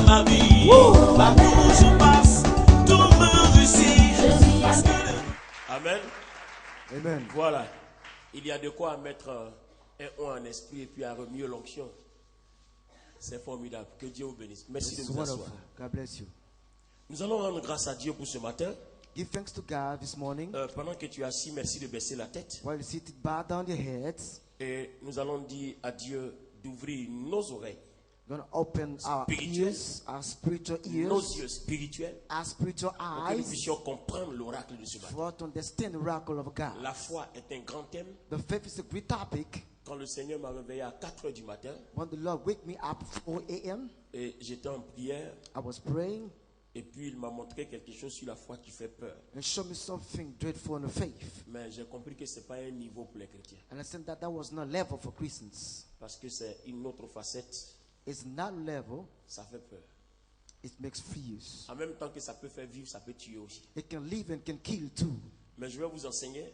ma vie. Partout où je passe, tout me réussit. Amen. Amen. Voilà. Il y a de quoi mettre un on en esprit et puis à remuer l'onction. C'est formidable. Que Dieu vous bénisse. Merci de It's vous wonderful. asseoir. God bless you. Nous allons rendre grâce à Dieu pour ce matin. Give thanks to God this morning. Pendant que tu es assis, merci de baisser la tête. While you sit, bow down your heads. Et nous allons dire à Dieu d'ouvrir nos oreilles, We're going to open our Spiritual. ears, our spiritual nos ears, yeux spirituels, our spiritual pour que nous eyes, puissions comprendre l'oracle de ce matin. for us to understand the miracle of God. La foi est un grand thème. The faith is a great topic. Quand le Seigneur m'a réveillé à 4 heures du matin When the Lord wake me up 4 a.m., et j'étais en prière, I was praying et puis il m'a montré quelque chose sur la foi qui fait peur. and showed me something dreadful on the faith. Mais j'ai compris que ce n'est pas un niveau pour les chrétiens. And I said that that was not level for Christians. Parce que c'est une autre facette. It's not level. Ça fait peur. It makes fears. En même temps que ça peut faire vivre, ça peut tuer aussi. It can live and can kill too. Mais je vais vous enseigner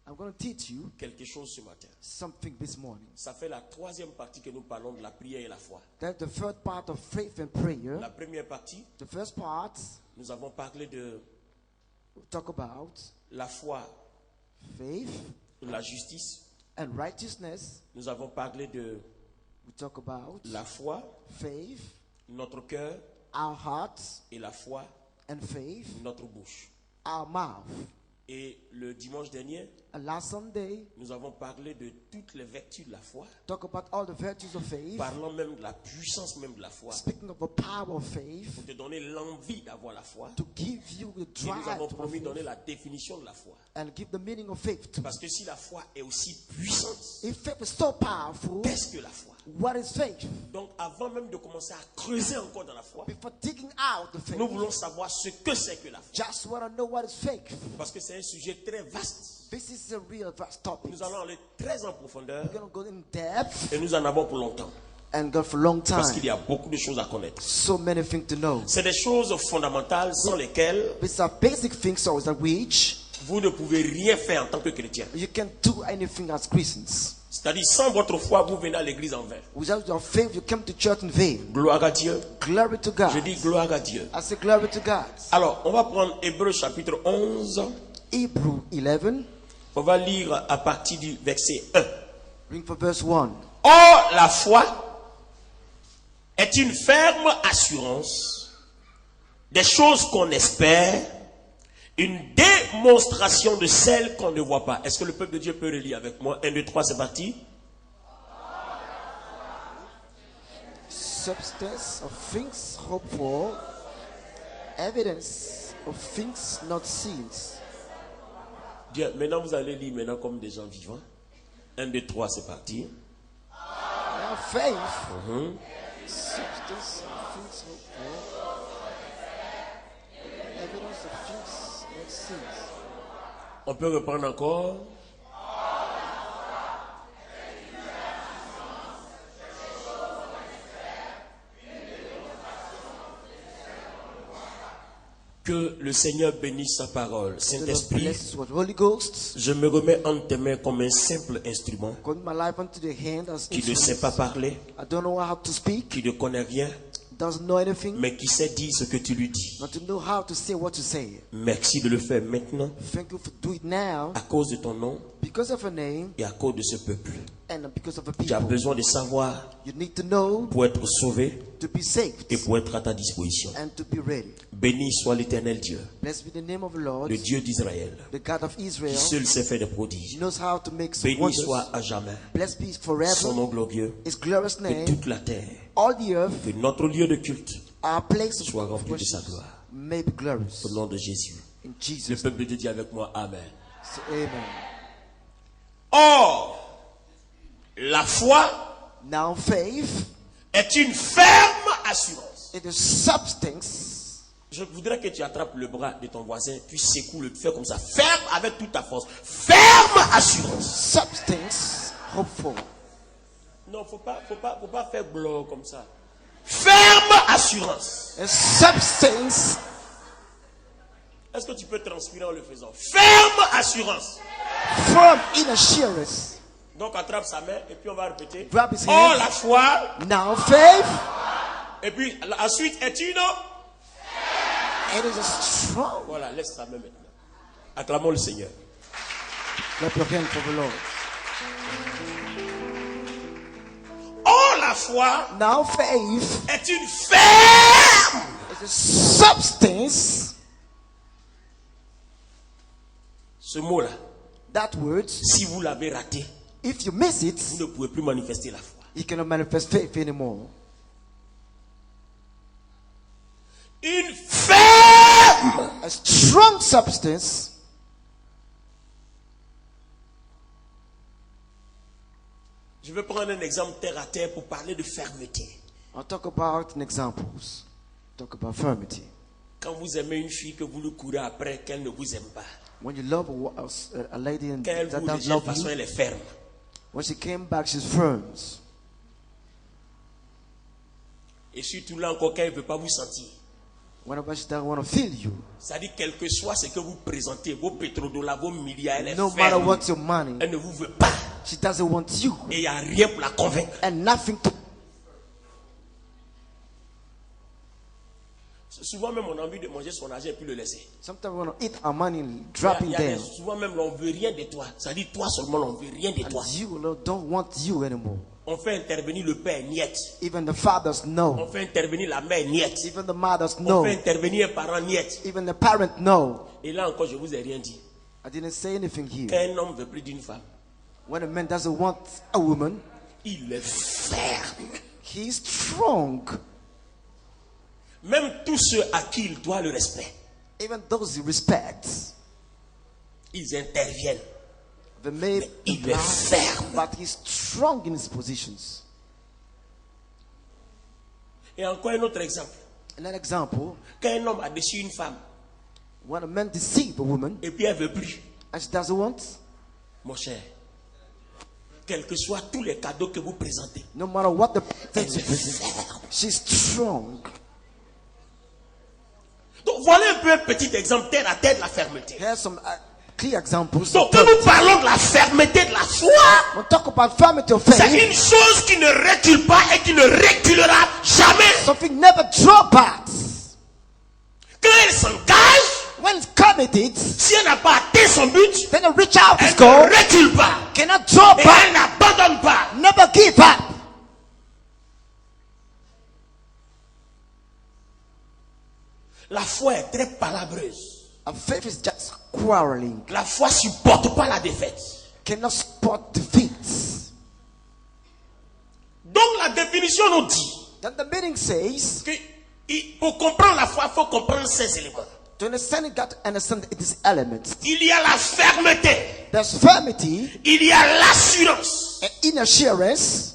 I'm going to teach you quelque chose ce matin. something this morning. Ça fait la troisième partie que nous parlons de la prière et la foi. That's the third part of faith and prayer. La première partie, The first part, nous avons parlé de we talk about la foi, faith de la justice. and righteousness. Nous avons parlé de We talk about la foi, faith, notre cœur, our hearts, et la foi, and faith, notre bouche. our mouth. Et le dimanche dernier, And last Sunday, nous avons parlé de toutes les vertus de la foi, talk about all the virtues of faith, parlant même de la puissance même de la foi, speaking of the power of faith, pour te donner l'envie d'avoir la foi. to give you the Et nous drive avons to promis de donner faith, la définition de la foi. and give the meaning of faith too. Parce que si la foi est aussi puissante, If faith is so powerful, qu'est-ce que la foi? what is faith? Donc avant même de commencer à creuser encore dans la foi, Before digging out the faith, nous voulons savoir ce que c'est que la foi. just want to know what is faith. Parce que c'est un sujet très vaste. This is a real vast topic. Nous allons aller très en profondeur We're going to go in depth et nous en avons pour longtemps. and go for a long Parce qu'il time. y a beaucoup de choses à connaître. So many things to know. C'est des choses fondamentales sans lesquelles These are basic things always that which vous ne pouvez rien faire en tant que chrétien. you can't do anything as Christians. C'est-à-dire, sans votre foi, vous venez à l'église en vain. Without your faith, you come to church in vain. Gloire à Dieu. Glory to God. Je dis gloire à Dieu. I say glory to God. Alors, on va prendre Hébreux chapitre 11. Hebrew 11, On va lire à partir du verset 1. reading for verse 1. Or, la foi est une ferme assurance des choses qu'on espère, une démonstration de celles qu'on ne voit pas. Est-ce que le peuple de Dieu peut relire avec moi? 1, 2, 3, c'est parti. Substance of things hoped for, evidence of things not seen. Dieu, maintenant vous allez lire maintenant comme des gens vivants. 1, 2, 3, c'est parti. Now faith, substance of things hoped for, evidence of things not seen. On peut reprendre encore. Que le Seigneur bénisse sa parole. The Lord Saint-Esprit, bless what Holy Ghost. je me remets entre tes mains comme un simple instrument Commit my life unto the hand as qui ne sait pas parler, I don't know how to speak, qui ne connaît rien, doesn't know anything, mais qui sait dire ce que tu lui dis. not to know how to say what to say. Merci de le faire maintenant Thank you for doing it now à cause de ton nom because of a name et à cause de ce peuple. and because of a Tu as people. besoin de savoir You need to know pour être sauvé to be saved et pour être à ta disposition. and to be ready. Béni soit l'Éternel Dieu, Blessed be the name of the Lord, le Dieu d'Israël, the God of Israel. qui seul sait faire des He prodiges. knows how to make some Béni wonders. soit à jamais Blessed be son forever nom glorieux, His glorious que name. toute la terre, All the earth, que notre lieu de culte our place of soit rempli de worship sa gloire. may be glorious. Au nom de Jésus. In Le Jesus' peuple de Dieu dit avec moi, Amen. name. Amen. Or, la foi Now faith est une ferme assurance. is the substance. Je voudrais que tu attrapes le bras de ton voisin, puis secoues le fais comme ça. Ferme avec toute ta force. Ferme assurance. Substance hopeful. Non, faut pas faire bloc comme ça. Ferme assurance. A substance. Est-ce que tu peux transpirer en le faisant? Ferme assurance. From in assurance. Donc attrape sa main et puis on va répéter. Grab his Oh, hand. la foi Now faith Et puis ensuite est une. It is a strong. Voilà, laisse ça même maintenant. Acclamons le Seigneur. Clap your hand for the Lord. Oh, la foi Now faith est une ferme. is a substance. Ce mot-là, That word, si vous l'avez raté, if you miss it, vous ne pouvez plus manifester la foi. you cannot manifest faith anymore. Une ferme. A strong substance. Je vais prendre un exemple terre à terre pour parler de fermeté. I'll talk about examples. Talk about firmity. Quand vous aimez une fille que vous le courez après, qu'elle ne vous aime pas, When you love a lady and qu'elle that vous doesn't rejette, de love toute façon you, elle est ferme. when she came back, she's firm. Et surtout là encore, quand elle ne veut pas vous sentir. Whenever she doesn't want to feel you, C'est-à-dire, quel que soit ce que vous présentez, vos pétrodollars, vos milliards, elle est no matter ferme. what's your money, Elle ne vous veut pas. she doesn't want you, Et il n'y a rien pour la convaincre. and nothing to. Souvent même on a envie de manger son argent et puis le laisser. Sometimes we want to eat our money and drop it down. Souvent même on ne veut rien de toi. C'est-à-dire toi seulement on ne veut rien de And toi. you Lord, don't want you anymore. On fait intervenir le père niet. Even the fathers On know. fait intervenir la mère niet. Even the mothers On know. fait intervenir un parent niet. Even the parent know. Et là encore je vous ai rien dit. I didn't say anything Quand here. un homme veut plus d'une femme, When a man doesn't want a woman, il est ferme. he's strong. Même tous ceux à qui il doit le respect, Even those he respects, ils interviennent. they may Mais il be est loud, ferme. but he's strong in his positions. Et encore un autre exemple. Another example, Quand un homme a déçu une femme when a man deceives a woman et puis elle ne veut plus, and she doesn't want, mon cher, quels que soient tous les cadeaux que vous présentez, no matter what the elle things you est present, ferme. she's strong. Donc voilà un peu un petit exemple terre à terre de la fermeté. Here's some clear examples. Donc quand nous parlons de la fermeté de la foi, We'll talk about firmity of c'est faith. une chose qui ne recule pas et qui ne reculera jamais. Something never draw back. Quand elle s'engage, When it's committed, si elle n'a pas atteint son but, then it reach out elle its goal, ne recule pas. cannot draw Et back, elle n'abandonne pas. never give up. La foi est très palabreuse. A faith is just quarreling, La foi supporte pas la défaite. cannot support defeat. Donc la définition nous dit Then the meaning says, que pour comprendre la foi, il faut comprendre ces éléments. to understand it, got to understand its elements. Il y a la fermeté, There's firmity, il y a l'assurance. and inner assurance.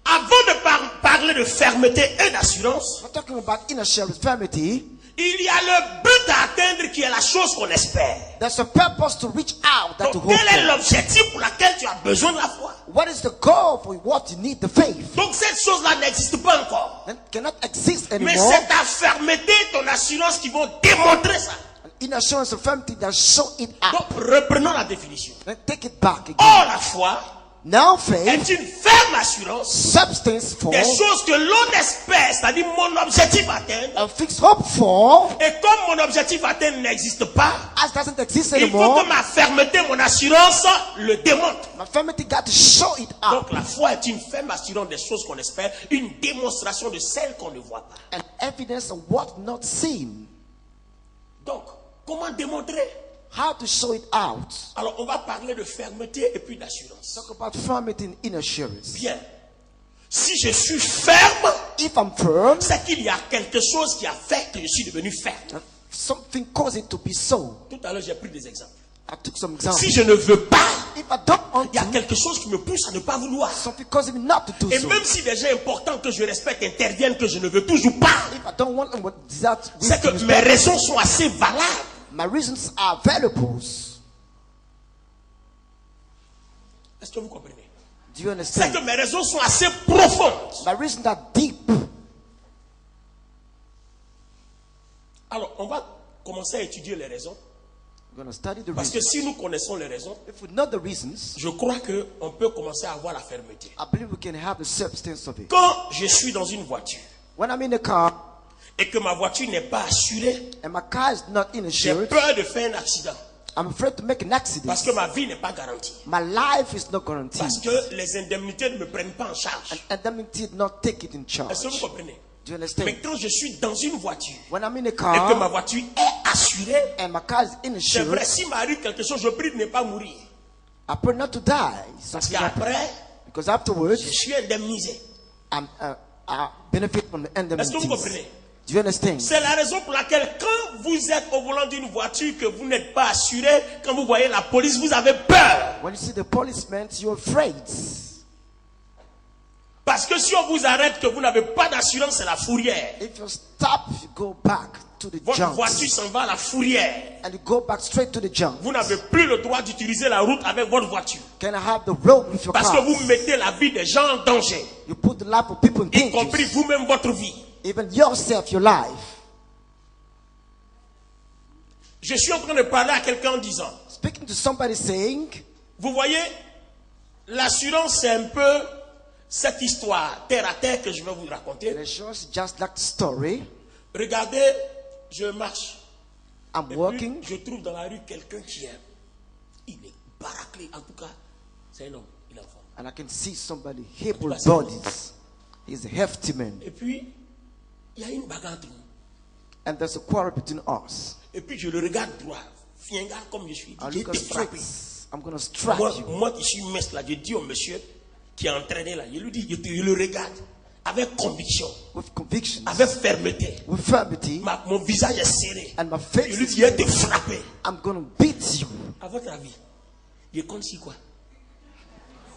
Avant de parler de fermeté et d'assurance, We're talking about inner assurance, firmity. il y a le but à atteindre qui est la chose qu'on espère. There's a purpose to reach out, that to Donc hope quel est for. l'objectif pour lequel tu as besoin de la foi? What is the goal for what you need the faith? Donc cette chose-là n'existe pas encore. Then cannot exist Mais anymore. c'est ta fermeté, ton assurance qui vont démontrer ça. An inner assurance of firmity that show it out. Donc reprenons la définition. Then take it back again. Or la foi Now faith, est une ferme assurance substance for, des choses que l'on espère, c'est-à-dire mon objectif atteint. a fixed hope for, Et comme mon objectif atteint n'existe pas, as doesn't exist il faut anymore. que ma fermeté, mon assurance le démontre. My firmity got to show it out. Donc la foi est une ferme assurance des choses qu'on espère, une démonstration de celles qu'on ne voit pas. An evidence of what not seen. Donc, comment démontrer? How to show it out. Alors on va parler de fermeté et puis d'assurance. Talk about firmity and inner assurance. Bien. Si je suis ferme, If I'm firm, c'est qu'il y a quelque chose qui a fait que je suis devenu ferme. something caused it to be so. Tout à l'heure, j'ai pris des exemples. I took some examples. Si je ne veux pas, If I don't want il y a to, quelque chose qui me pousse à ne pas vouloir. something causes me not to do Et so. même si des gens importants que je respecte interviennent, que je ne veux toujours pas, If I don't want what desire c'est que mes raisons sont assez valables. my reasons are valuable. Est-ce que vous comprenez? Do you C'est understand? que mes raisons sont assez profondes. My reasons are deep. Alors, on va commencer à étudier les raisons. We're going to study the Parce que reasons. si nous connaissons les raisons, If we know the reasons, je crois qu'on peut commencer à avoir la fermeté. I believe we can have the substance of it. Quand je suis dans une voiture When I'm in the car et que ma voiture n'est pas assurée, and my car is not j'ai insured, peur de faire un accident. I'm afraid to make an accident. Parce que ma vie n'est pas garantie. My life is not guaranteed. Parce que les indemnités ne me prennent pas en charge. And indemnity did not take it in charge. Est-ce que vous comprenez? Do you understand? Mais quand je suis dans une voiture When I'm in the et que ma car voiture est assurée, and my car is c'est vrai, insured, s'il m'arrive quelque chose, je prie de ne pas mourir. I pray not to die. Parce Something happens. qu'après, Because afterwards, je suis indemnisé. I benefit from the Est-ce que vous indemnities. comprenez? Do you understand? C'est la raison pour laquelle quand vous êtes au volant d'une voiture que vous n'êtes pas assuré, quand vous voyez la police, vous avez peur. When you see the policeman, you're afraid. Parce que si on vous arrête que vous n'avez pas d'assurance, c'est la fourrière. If you stop, you go back to the Votre junk. voiture s'en va à la fourrière. And you go back straight to the junk. Vous n'avez plus le droit d'utiliser la route avec votre voiture. Can I have the road with your Parce que car? vous mettez la vie des gens en danger. You put the life of people in Y compris danger. vous-même votre vie. Even yourself, your life. Je suis en train de parler à quelqu'un en disant, Speaking to somebody saying, vous voyez, l'assurance c'est un peu cette histoire terre à terre que je vais vous raconter. the insurance is just like the story. Regardez, je marche. I'm Et puis, walking je trouve dans la rue quelqu'un qui est, il est baraqué. En tout cas, c'est un homme, il est en forme. and I can see somebody able That's bodies. He's a hefty man. Et puis, il y a une bagarre entre nous. And there's a quarrel between us. Et puis, je le regarde droit. Fienga comme je suis. I J'ai look été at frappé. straight. I'm going to strike Moi, you. moi qui suis maître là, je dis au monsieur qui est entraîné là, je lui dis, je le regarde avec conviction, With convictions. avec fermeté. With firmity. Mon visage est serré. And my face Je lui is dis, il a été frappé. I'm going to beat you. À votre avis, je compte sur quoi?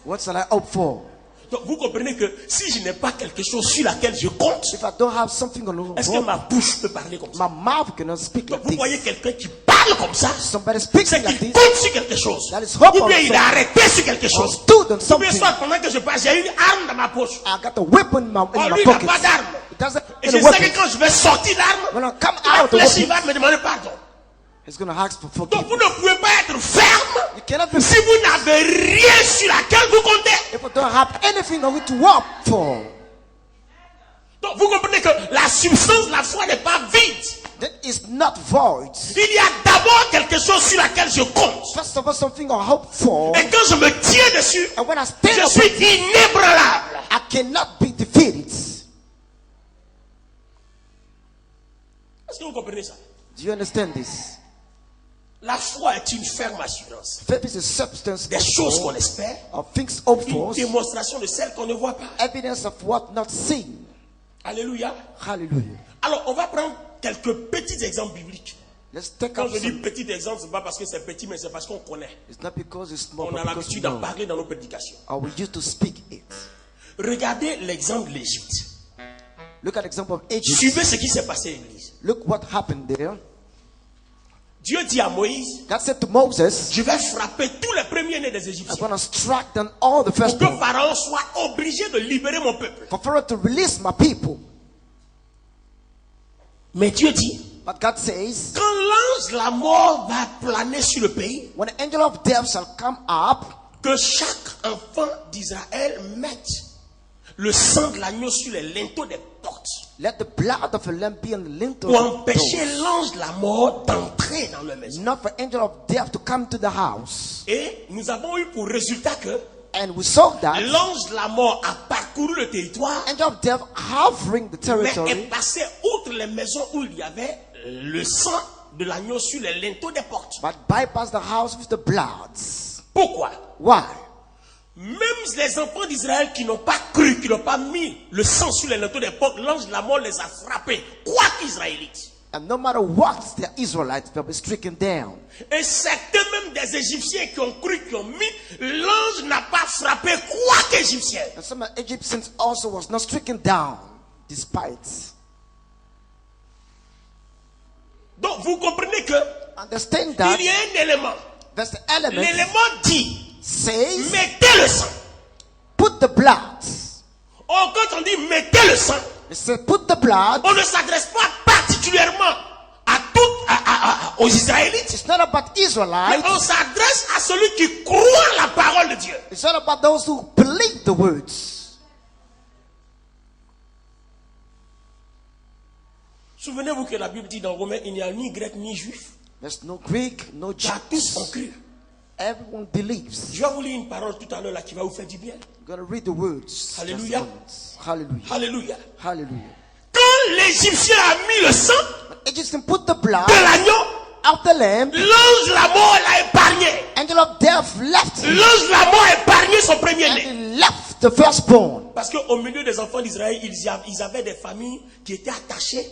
What shall I hope for? Donc vous comprenez que si je n'ai pas quelque chose sur laquelle je compte, If I don't have something on est-ce que ma bouche peut parler comme ça? my mouth cannot speak Donc like vous voyez this. quelqu'un qui parle comme ça, Somebody c'est speaking like qu'il this. compte sur quelque chose. That is hope Ou bien on il a arrêté sur quelque or chose. stood on Ou bien something. soit pendant que je parle, j'ai une arme dans ma poche. I got a weapon in Oh, my lui, il n'a pocket. pas d'arme. It doesn't Et have je a sais que weapon. quand je vais sortir l'arme, When I come il va out, the fléchir, il weapon, va me demander pardon. he's going to ask for Donc forgiveness. vous ne pouvez pas être ferme You cannot be si vous n'avez rien sur laquelle vous comptez. if you don't have anything on which to work for. Donc vous comprenez que la substance de la foi n'est pas vide. That is not void. Il y a d'abord quelque chose sur laquelle je compte. First of all, something I hope for. Et quand je me tiens dessus, And when I stand je up, suis inébranlable. I cannot be defeated. Est-ce que vous comprenez ça? Do you understand this? La foi est une ferme assurance Faith is a substance des choses qu'on espère, of things hoped une for, démonstration de celles qu'on ne voit pas. evidence of what not seen. Alléluia. Hallelujah. Alors, on va prendre quelques petits exemples bibliques. Let's take Quand up je dis some. petit exemple, c'est pas parce que c'est petit, mais c'est parce qu'on connaît. It's not because it's small, On a but because we l'habitude d'en know. parler dans nos prédications. Or we used to speak it. Regardez l'exemple de l'Égypte. Look at the example of Egypt. Suivez ce qui s'est passé, l'église. Look what happened there. Dieu dit à Moïse, God said to Moses, je vais frapper tous les premiers-nés des I'm Égyptiens going to strike down all the pour que firstborn Pharaon soit obligé de libérer mon peuple. for Pharaoh to release my people. Mais Dieu dit, But God says, quand l'ange de la mort va planer sur le pays, when the angel of death shall come up, que chaque enfant d'Israël mette le sang de l'agneau sur les linteaux des portes let the blood of a lamb be on the lintel pour of the empêcher door, l'ange de la mort d'entrer dans leur maison. not for angel of death to come to the house. Et nous avons eu pour résultat que And we saw that l'ange de la mort a parcouru le territoire, angel of death hovering the mais est territory, passé outre les maisons où il y avait le sang de l'agneau sur les linteaux des portes. but bypassed the house with the blood. Pourquoi? Why? Même les enfants d'Israël qui n'ont pas cru, qui n'ont pas mis le sang sur les linteaux des portes, l'ange de la mort les a frappés, quoi qu'Israélites. And no matter what, the Israelites will be stricken down. Et certains même des Égyptiens qui ont cru, qui ont mis, l'ange n'a pas frappé quoi qu'Égyptien. And some Egyptians also was not stricken down, despite. Donc vous comprenez que Understand that il y a un élément. there's the element L'élément dit, says, mettez le sang. put the blood. Or, quand on dit mettez le sang, It says, put the blood. on ne s'adresse pas particulièrement à aux Israélites, It's not about mais Israelites. on s'adresse à celui qui croit la parole de Dieu. It's not about those who believe the words. Souvenez-vous que la Bible dit dans Romains, il n'y a ni grec ni juif. There's no Greek, no Car tous ont Jews. cru. Everyone believes. Je vais vous lire une parole tout à l'heure là qui va vous faire du bien. You're going to read the words. Hallelujah. Just a moment. Hallelujah. Alléluia. Hallelujah. Quand l'Égyptien a mis le sang Egyptian put the blood de l'agneau, of the lamb, l'ange de la mort l'a épargné. angel of death left him L'ange de la mort a épargné son premier-né. and he left the firstborn. Parce qu'au milieu des enfants d'Israël, ils avaient des familles qui étaient attachées,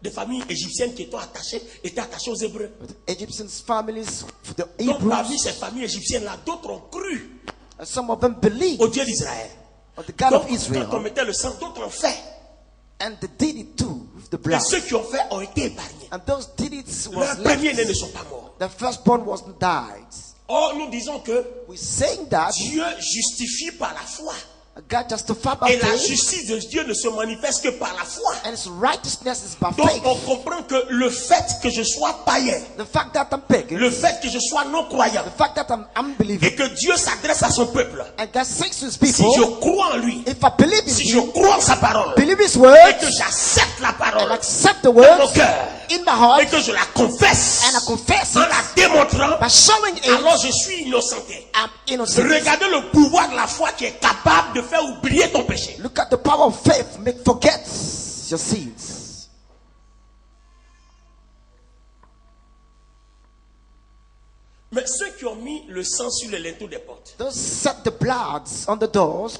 des familles égyptiennes qui étaient attachées aux Hébreux. Egyptians' families, the Donc parmi Hebrews, ces familles égyptiennes-là, d'autres ont cru some of them believed au Dieu d'Israël. on the God Donc of quand on Israel, mettait le sang, d'autres ont fait. and they did it too with the Et blood. ceux qui ont fait ont été épargnés. And those did it was Leurs premiers-nés ne left. sont pas morts. The firstborn wasn't died. Or, nous disons que We're saying that Dieu justifie par la foi. God justified by Et la faith, justice de Dieu ne se manifeste que par la foi. and His righteousness is by Donc faith. on comprend que le fait que je sois païen, The fact that I'm pagan, le fait que je sois non croyant, the fact that I'm unbelieving, et que Dieu s'adresse à son peuple, and God says to His si people, je crois en lui, if I believe in si je Him, crois en sa parole, believe His et words, que j'accepte la and parole accept the dans mon words cœur, in my heart, et que je la confesse and I confess en it la démontrant, by showing alors it, je suis innocenté. I'm innocent. Regardez le pouvoir de la foi qui est capable de faire oublier ton péché. Look at the power of faith, make forget your sins. Mais ceux qui ont mis le sang sur les linteaux des portes, Those set the bloods on the doors.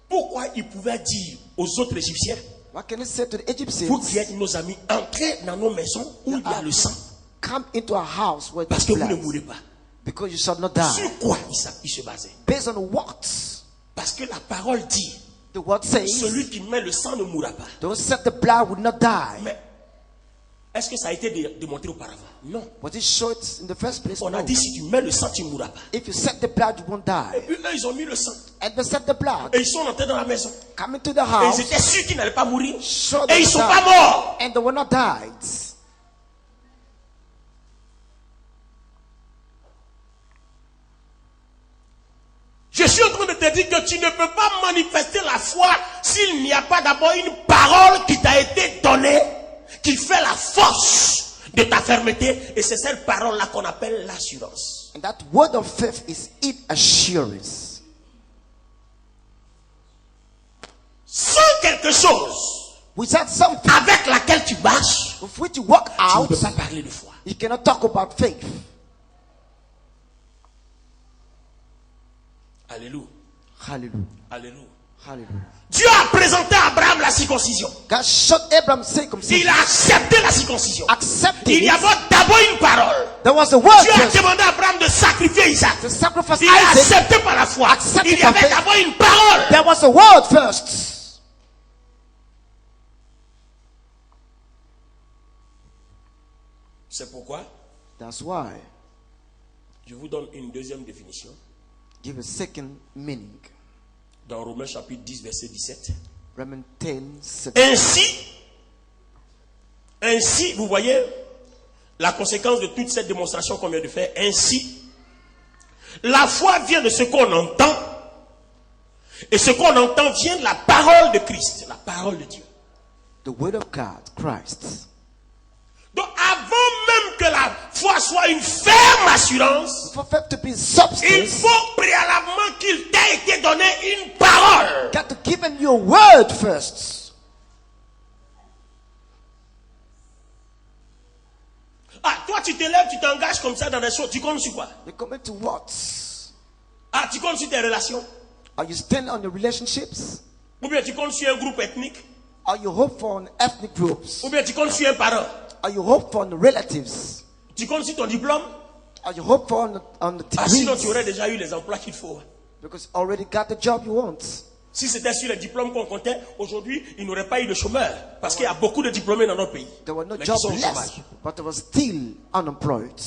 pourquoi ils pouvaient dire aux autres Égyptiens, What can he say to the vous Egyptians? qui êtes nos amis, entrez dans nos maisons où il y a le sang, Come into a house where parce there's que vous ne blood, mourrez pas. because you shall not die. Sur quoi ils se basaient? Based on what Parce que la parole dit, the word says, celui qui met le sang ne mourra pas. those set the blood would not die. Mais est-ce que ça a été démontré auparavant? Non. Was it showed in the first place? On a No. dit, si tu mets le sang, tu ne mourras pas. If you set the blood, you won't Et die. puis eux, ils ont mis le sang. And they set the blood. Et ils sont entrés dans la maison. Come into the Et house. ils étaient sûrs qu'ils n'allaient pas mourir. Sure Et they ils ne sont died. pas morts. And they were not died. Je suis en train de te dire que tu ne peux pas manifester la foi s'il n'y a pas d'abord une parole qui t'a été donnée, qui fait la force de ta fermeté. Et c'est cette parole-là qu'on appelle l'assurance. And that word of faith is in assurance. Sans quelque chose Without something avec laquelle tu marches, with which you walk tu ne out, peux pas parler de foi. you cannot talk about faith. Alléluia. Hallelujah. Alléluia. Hallelujah. Dieu a présenté à Abraham la circoncision. God showed Abraham Il circumcision. a accepté la circoncision. Accepted Il y it. avait d'abord une parole. There was a word Dieu a first. demandé à Abraham de sacrifier Isaac. To sacrifice Il a Isaac. accepté par la foi. Accepted Il y by avait faith. d'abord une parole. There was a word first. C'est pourquoi That's why. je vous donne une deuxième définition Give a second meaning. dans Romains chapitre 10 verset 17. Romans 10, 7. Ainsi, vous voyez la conséquence de toute cette démonstration qu'on vient de faire. Ainsi, la foi vient de ce qu'on entend. Et ce qu'on entend vient de la parole de Christ, la parole de Dieu. The word of God, Christ. Donc avant même que la foi soit une ferme assurance, For faith to be il substance, faut préalablement qu'il t'ait été donné une parole. got to give him your word first. Ah, toi tu te lèves, tu t'engages comme ça dans des choses, tu comptes sur quoi? You commit to what? Ah, tu comptes sur tes relations? Are you standing on your relationships? Ou bien tu comptes sur un groupe ethnique? Are you hope for an ethnic groups? Ou bien tu comptes sur un parent? Are you hope for on relatives? Tu comptes sur ton diplôme? Are you hope for on the Ah, sinon tu degrees? aurais déjà eu les emplois qu'il faut. Because you already got the job you want. Si c'était sur les diplômes qu'on comptait, aujourd'hui, il n'aurait pas eu de chômeurs. Parce qu'il y a beaucoup de diplômés dans notre pays. There were no Mais qui jobs sont au left, chômage. but they were still unemployed.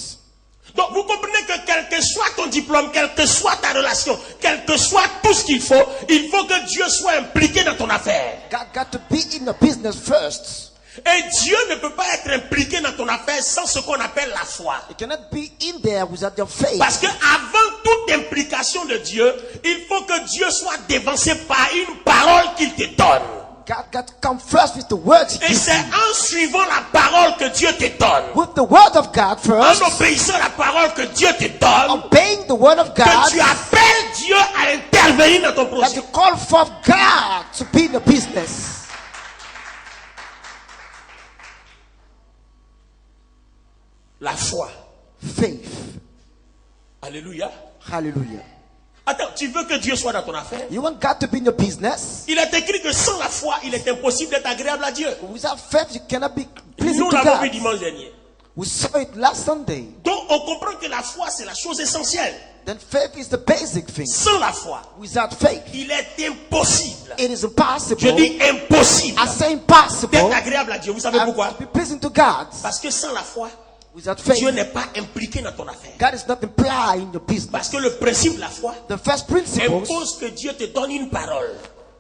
Donc vous comprenez que quel que soit ton diplôme, quelle que soit ta relation, quel que soit tout ce qu'il faut que Dieu soit impliqué dans ton affaire. God got to be in the business first. Et Dieu ne peut pas être impliqué dans ton affaire sans ce qu'on appelle la foi. You cannot be in there without your faith. Parce que avant toute implication de Dieu, il faut que Dieu soit dévancé par une parole qu'il te donne. God got to come first with the word he Et gives c'est you. en suivant la parole que Dieu te donne, With the word of God first, en obéissant à la parole que Dieu te donne, obeying the word of que God, tu appelles Dieu à intervenir dans ton that projet. you call forth God to be in the business. La foi. Faith. Alléluia. Hallelujah. Attends, tu veux que Dieu soit dans ton affaire? You want God to be in your business? Il est écrit que sans la foi, il est impossible d'être agréable à Dieu. Without faith, you cannot be pleasing Nous to l'avons vu God. dimanche dernier. We saw it last Sunday. Donc, on comprend que la foi, c'est la chose essentielle. Then faith is the basic thing. Sans la foi, Without faith, il est impossible. it is impossible. Je dis impossible I say impossible d'être agréable à Dieu. Vous savez pourquoi? to be pleasing to God. Parce que sans la foi, Without Dieu faith, n'est pas impliqué dans ton affaire. God is not implied in your business. Parce que le principe de la foi The first principle impose que Dieu te donne une parole.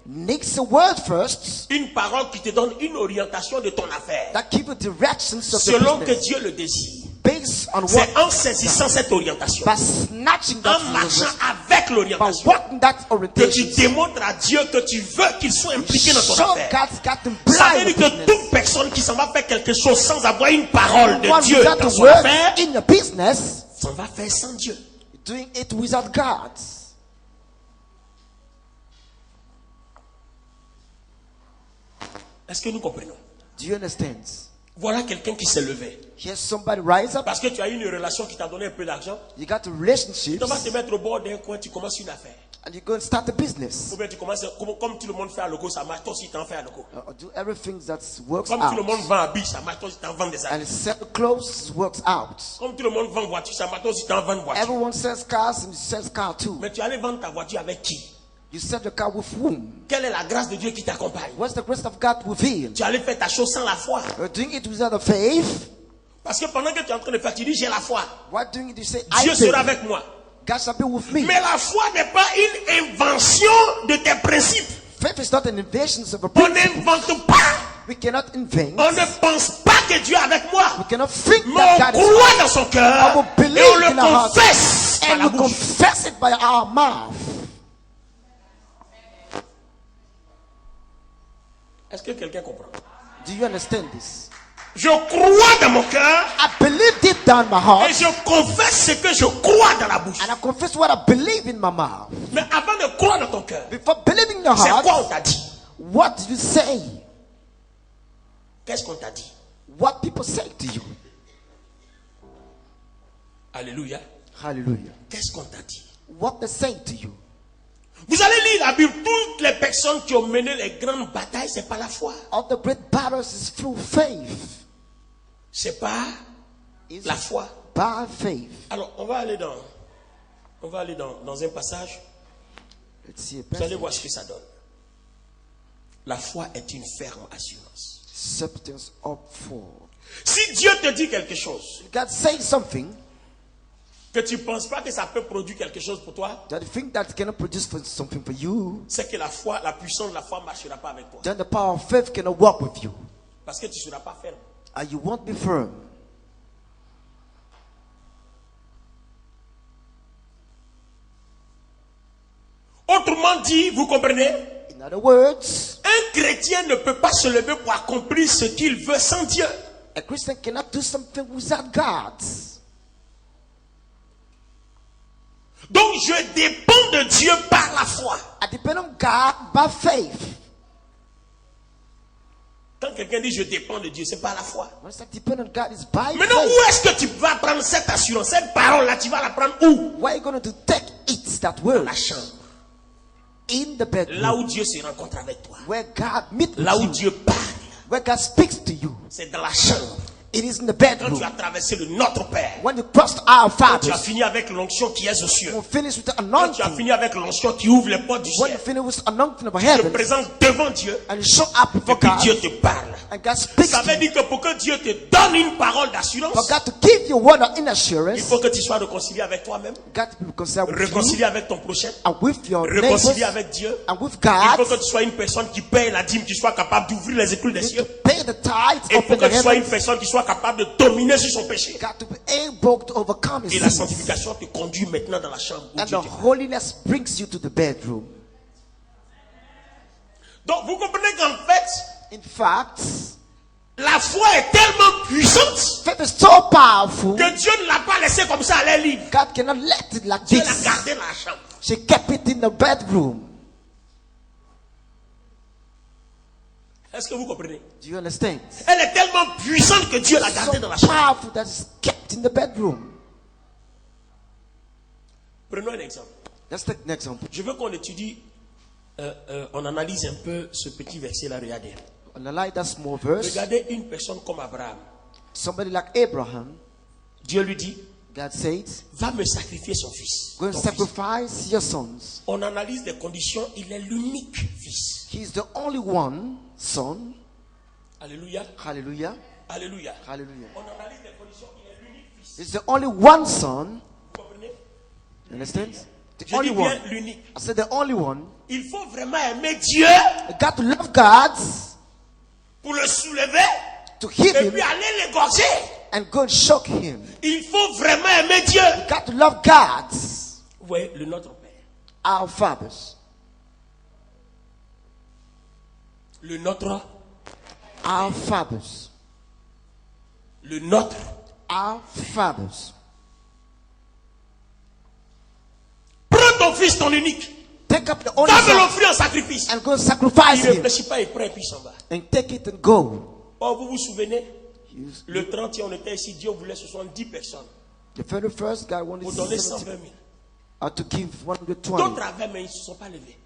makes a word first Une parole qui te donne une orientation de ton affaire. that give you directions of the Selon que business Dieu le désire. based on what, C'est en saisissant cette orientation, by snatching that en marchant direction, avec by l'orientation, walking that que tu orientation. démontres à Dieu que tu veux qu'il soit impliqué dans ton Show affaire. God's got Ça veut implied in dire the que business. toute personne qui s'en va faire quelque chose sans avoir une parole de One Dieu without dans the son word affaire, in your business, s'en va faire sans Dieu. doing it without God. Est-ce que nous comprenons? Do you understand? Voilà quelqu'un qui s'est levé. Here's somebody rise up. Parce que tu as eu une relation qui t'a donné un peu d'argent. You got a relationship, Tu vas te mettre au bord d'un coin, tu commences une affaire. and you go and start a business. Ou bien tu commences, comme tout le monde fait à loco, ça marche, toi aussi t'en fais à loco. Do everything that works Comme tout le monde out. vend habits, ça marche, toi aussi t'en vends des habits. And sell clothes works out. Comme tout le monde vend voiture, ça marche, toi aussi t'en vends une voiture. Everyone sells cars and you sell cars too. Mais tu allais vendre ta voiture avec qui? You sell your car with whom? Quelle est la grâce de Dieu qui t'accompagne? What's the grace of God revealed? Tu allais faire ta chose sans la foi. You're doing it without a faith. Parce que pendant que tu es en train de faire, tu dis j'ai la foi. Why doing it? You say, Dieu I sera believe. avec moi. God shall be with me. Mais la foi n'est pas une invention de tes principes. Faith is not an invention of a On principle. n'invente pas. We cannot invent. On ne pense pas que Dieu est avec moi. We cannot think Mais that on God is croit dans son cœur I will believe et on le in our heart. confesse par and la we bouche. confess it by our mouth. Est-ce que quelqu'un comprend? Do you understand this? Je crois dans mon cœur I believe deep down my heart, et je confesse ce que je crois dans la bouche. and I confess what I believe in my mouth. Mais avant de croire dans ton cœur, Before believing in your c'est quoi heart, on t'a dit? what do you say? Qu'est-ce qu'on t'a dit? What people say to you. Alléluia. Hallelujah. Qu'est-ce qu'on t'a dit? What they say to you. Vous allez lire la Bible, toutes les personnes qui ont mené les grandes batailles, c'est pas la foi. All the great battles is through faith. C'est pas It's la foi. by faith. Alors, on va aller dans un passage. Let's see a Vous allez passage. voir ce que ça donne. La foi est une ferme assurance. Substance up for. Si Dieu te dit quelque chose, God says something que tu ne penses pas que ça peut produire quelque chose pour toi, that you think that cannot produce something for you, c'est que la foi, la puissance de la foi ne marchera pas avec toi. then the power of faith cannot work with you. Parce que tu ne seras pas ferme. And you won't be firm. Autrement dit, vous comprenez? In other words, Un chrétien ne peut pas se lever pour accomplir ce qu'il veut sans Dieu. a Christian cannot do something without God. Donc je dépends de Dieu par la foi. I depend on God by faith. Quand quelqu'un dit je dépends de Dieu, c'est pas la foi. When I depend on God, it's by Maintenant, faith. où est-ce que tu vas prendre cette assurance? Cette parole-là, tu vas la prendre où? Where are you going to take it, that Dans word? la chambre. In the bedroom. Là où Dieu se rencontre avec toi. Where God meets Là où with you. Dieu parle. Where God speaks to you. C'est dans la chambre. It is in the Quand bedroom. tu as traversé le Notre Père. When you crossed our Quand tu as fathers. fini avec l'onction qui est aux cieux. You finish with the Quand tu as anointing. fini avec l'onction qui ouvre les portes du When you ciel. finish with the anointing of Tu te heaven. présentes devant Dieu. And you show up Et before puis God. Dieu te parle. And God speaks Ça to veut you. dire que pour que Dieu te donne une parole d'assurance, For God to give you word of in il assurance. faut que tu sois réconcilié avec toi-même, God to be reconciled with you. réconcilié avec ton prochain, And with your neighbors. réconcilié avec Dieu. And with Il faut God. que tu sois une personne qui paye la dîme, qui soit capable d'ouvrir les écoules des You need cieux. to pay pay the tithes Et up pour in que the tu sois une heavens. personne qui soit capable de dominer sur son péché. You got to be able to overcome Et his la sins. sanctification te conduit maintenant dans la chambre où And Dieu the te parle. holiness brings you to the bedroom. Donc vous comprenez qu'en fait, In fact, la foi est tellement puissante faith is so powerful. que Dieu ne l'a pas laissé comme ça à l'air libre. God cannot let it like Dieu l'a this. gardé dans la chambre. She kept it in the bedroom. Est-ce que vous comprenez? Do you understand? Elle est tellement puissante que Dieu l'a gardée dans la So chambre. powerful that it's kept in the bedroom. Prenons un exemple. Let's take an example. Je veux qu'on étudie, on analyse un peu ce petit verset-là. Regardez. On a like that small verse. Regardez une personne comme Abraham. Somebody like Abraham, Dieu lui dit, God said, va me sacrifier son fils. go and ton fils. sacrifice your sons. On analyse les conditions, il est l'unique fils. He's the only one son. Alléluia. Hallelujah. Alléluia. Hallelujah. On analyse les conditions, il est l'unique fils. He's the only one son. Vous comprenez? You understand? The Je only dis bien one. l'unique. I said the only one. Il faut vraiment aimer Dieu You got to love God pour le soulever to hit et him puis aller l'égorger. and go and shock him. Il faut vraiment aimer Dieu. You got to love God, Vous voyez, le Notre Père. our fathers. Le Notre. Our fathers. Le Notre. Our fathers. Prends ton fils, ton unique. Take up the only Va me son l'offrir en sacrifice. and go and sacrifice Il ne him réfléchit pas, il prend et puis il s'en va. and take it and go. Or, vous vous souvenez, You- le 30e, on était ici, Dieu voulait 70 personnes The very first guy wanted pour donner 70 120 000. to give 120. D'autres avaient, mais ils ne se sont pas levés.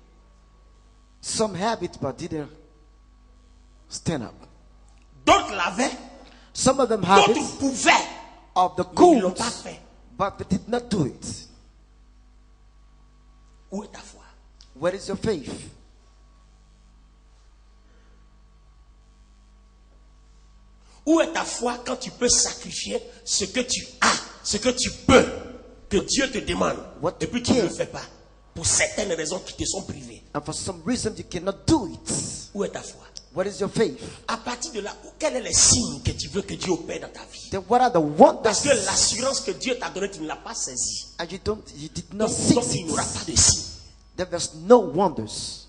Some have it but didn't stand up. D'autres l'avaient, Some of them have d'autres it pouvaient, of the mais ils ne l'ont goods, pas fait. but they did not do it. Où est ta foi? Where is your faith? Où est ta foi quand tu peux sacrifier ce que tu as, ce que tu peux, que Dieu te demande, What et puis tu ne le fais pas, pour certaines raisons qui te sont privées? And for some reason you cannot do it. Où est ta foi? What is your faith? À partir de là, quels sont les signes que tu veux que Dieu opère dans ta vie? Then what are the Parce wonders? que l'assurance que Dieu t'a donnée, tu ne l'as pas saisie. And you did not Donc see il n'y aura it. pas de signes. Then there's no wonders.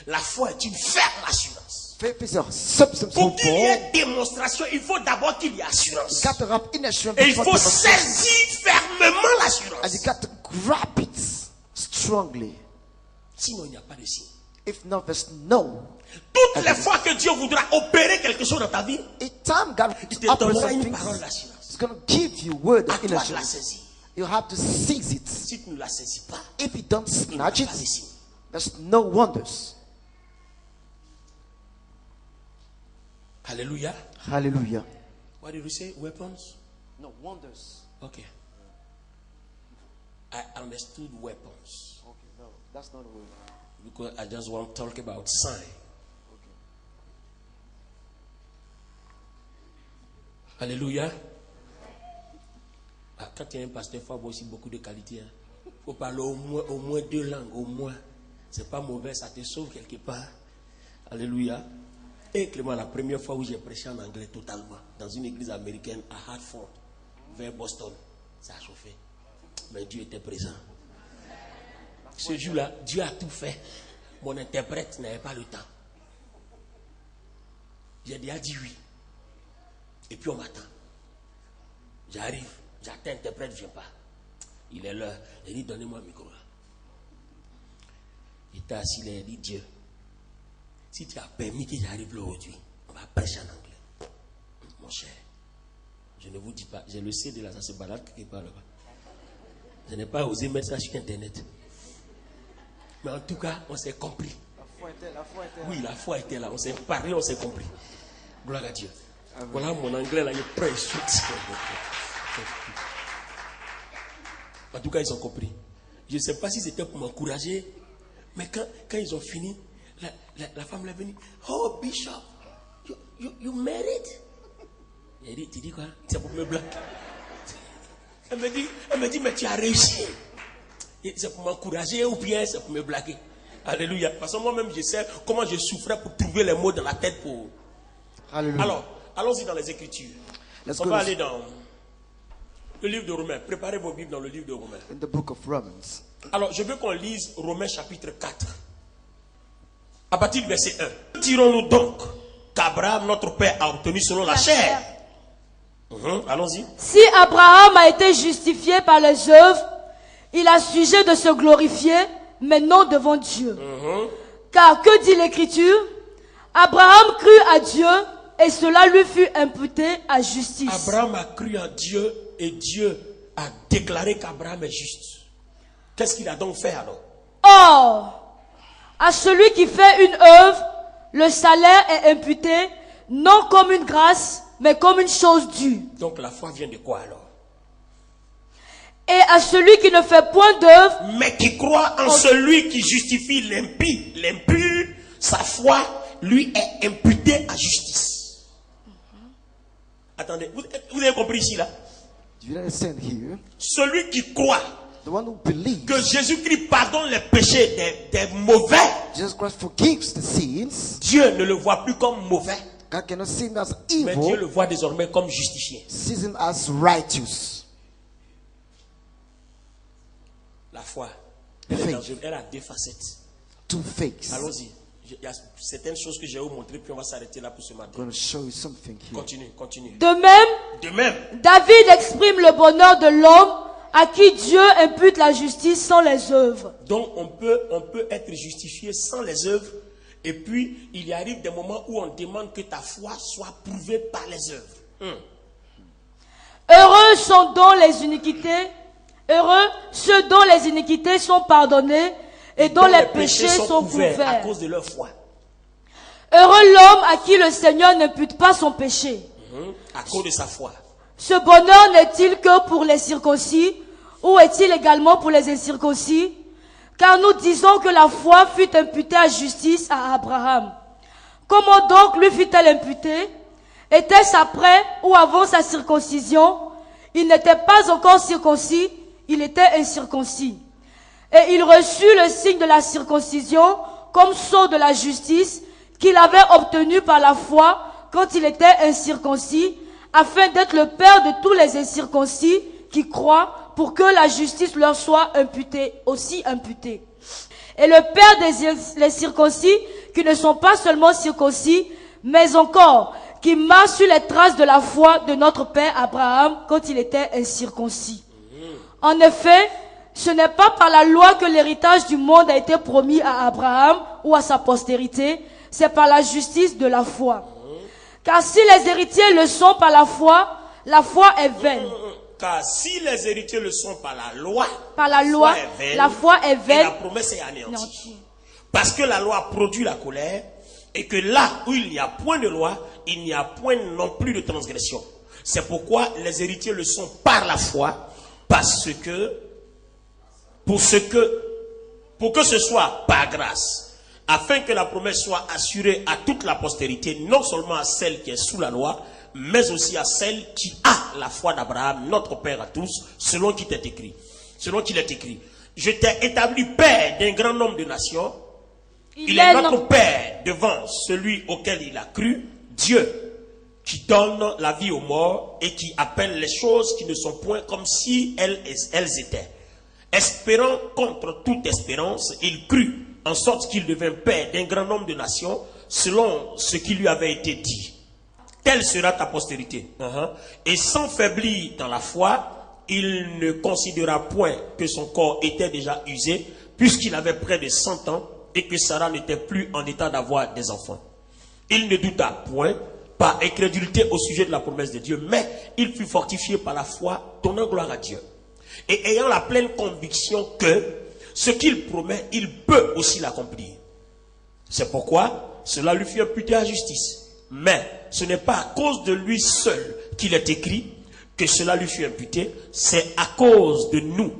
La foi est une ferme assurance. Faith is a substance Pour of qu'il y God. ait démonstration, il faut d'abord qu'il y ait assurance. You got to have inner assurance Et il before faut demonstration. saisir fermement And you l'assurance. got to grab it strongly. Sinon, il n'y a pas de signe. If not, there's no. Toutes les fois que Dieu voudra opérer quelque chose dans ta vie, Each time God il te will operate donnera une something, parole d'assurance. He's going to give you word À of inner toi de la assurance. saisir. You have to seize it. Si tu ne la saisis pas, If you don't il n'y aura snatch pas de it, signe. there's no wonders. Alléluia. Hallelujah. What did you say? Weapons? No wonders. Okay. I understood weapons. Okay, no, that's not a word. Because I just want to talk about sign. Alléluia. Ah, quand tu es un pasteur, il faut avoir aussi beaucoup de qualité. Il faut parler au moins 2 langues, au moins. C'est pas mauvais, ça te sauve quelque part. Alléluia. Et Clément, la première fois où j'ai prêché en anglais totalement, dans une église américaine à Hartford, vers Boston, ça a chauffé. Mais Dieu était présent. Ce jour-là, Dieu a tout fait. Mon interprète n'avait pas le temps. J'ai déjà dit oui. Et puis on m'attend. J'arrive, j'attends l'interprète, ne vient pas. Il est là. Il dit, donnez-moi un micro là. Il était assis là, il dit, Dieu, si tu as permis que j'arrive là aujourd'hui, on va prêcher en anglais. Mon cher, je ne vous dis pas, j'ai le CD là, ça se balade quelque part là-bas. Je n'ai pas osé mettre ça sur Internet. Mais en tout cas, on s'est compris. Oui, la foi était là. On s'est parlé, on s'est compris. Gloire à Dieu. Voilà mon anglais là, il est prêt. En tout cas, ils ont compris. Je ne sais pas si c'était pour m'encourager, mais quand ils ont fini, la femme est venue. Oh, Bishop, you married? Elle dit, tu dis quoi? C'est pour me blaguer. Elle me dit, mais tu as réussi. C'est pour m'encourager ou bien c'est pour me blaguer? Alléluia. Parce que moi-même, je sais comment je souffrais pour trouver les mots dans la tête pour... Hallelujah. Alors, allons-y dans les Écritures. Let's On go va to- aller dans le livre de Romains. Préparez vos Bibles dans le livre de Romains. In the book of Romans. Alors, je veux qu'on lise Romains chapitre 4. À partir du verset 1. Tirons-nous donc qu'Abraham, notre père, a obtenu selon la chair. Allons-y. Si Abraham a été justifié par les œuvres, il a sujet de se glorifier, mais non devant Dieu. Car que dit l'Écriture? Abraham crut à Dieu et cela lui fut imputé à justice. Abraham a cru en Dieu et Dieu a déclaré qu'Abraham est juste. Qu'est-ce qu'il a donc fait alors? Or, à celui qui fait une œuvre, le salaire est imputé non comme une grâce, mais comme une chose due. Donc la foi vient de quoi alors? Et à celui qui ne fait point d'œuvre, Mais qui croit en celui qui justifie l'impur, sa foi lui est imputée à justice. Attendez, vous avez compris ici là? Do you understand here? Celui qui croit The one who believes que Jésus-Christ pardonne les péchés des mauvais, Jesus Christ forgives the sins. Dieu ne le voit plus comme mauvais, God cannot see him as mais Dieu evil, le voit désormais comme justifié. sees him as righteous. La foi, Faith. elle a deux facettes. Two faiths. I'm Allons-y. Il y a certaines choses que je vais vous montrer, puis on va s'arrêter là pour ce matin. going to show you something here. Continue. de même, De même, David exprime le bonheur de l'homme à qui Dieu impute la justice sans les œuvres. donc on peut être justifié sans les œuvres, et puis il y arrive des moments où on demande que ta foi soit prouvée par les œuvres. Heureux sont dont les iniquités, heureux ceux dont les iniquités sont pardonnées et dont les péchés sont couverts. à cause de leur foi, Heureux l'homme à qui le Seigneur n'impute pas son péché. à cause de sa foi. Ce bonheur n'est-il que pour les circoncis ou est-il également pour les incirconcis? Car nous disons que la foi fut imputée à justice à Abraham. Comment donc lui fut-elle imputée? Était-ce après ou avant sa circoncision? Il n'était pas encore circoncis, il était incirconcis. Et il reçut le signe de la circoncision comme sceau de la justice qu'il avait obtenu par la foi quand il était incirconcis, afin d'être le père de tous les incirconcis qui croient, pour que la justice leur soit imputée, aussi imputée. Et le père des circoncis qui ne sont pas seulement circoncis, mais encore qui marchent sur les traces de la foi de notre père Abraham quand il était incirconcis. En effet, ce n'est pas par la loi que l'héritage du monde a été promis à Abraham ou à sa postérité, c'est par la justice de la foi. Car si les héritiers le sont par la foi est vaine. Car si les héritiers le sont par la loi, la foi est et vaine. la promesse est anéantie. Parce que la loi produit la colère, et que là où il n'y a point de loi, il n'y a point non plus de transgression. C'est pourquoi les héritiers le sont par la foi, pour que ce soit par grâce, afin que la promesse soit assurée à toute la postérité, non seulement à celle qui est sous la loi, mais aussi à celle qui a la foi d'Abraham, notre père à tous, selon qu'il est écrit. Je t'ai établi père d'un grand nombre de nations. Il est notre père devant celui auquel il a cru, Dieu, qui donne la vie aux morts et qui appelle les choses qui ne sont point comme si elles étaient. Espérant contre toute espérance, il crut, en sorte qu'il devint père d'un grand nombre de nations, selon ce qui lui avait été dit. Telle sera ta postérité. Et sans faiblir dans la foi, il ne considéra point que son corps était déjà usé, puisqu'il avait près de 100 ans, et que Sarah n'était plus en état d'avoir des enfants. Il ne douta point, par incrédulité au sujet de la promesse de Dieu, mais il fut fortifié par la foi, donnant gloire à Dieu. Et ayant la pleine conviction que ce qu'il promet, il peut aussi l'accomplir. C'est pourquoi cela lui fut imputé à justice. Mais ce n'est pas à cause de lui seul qu'il est écrit que cela lui fut imputé, c'est à cause de nous,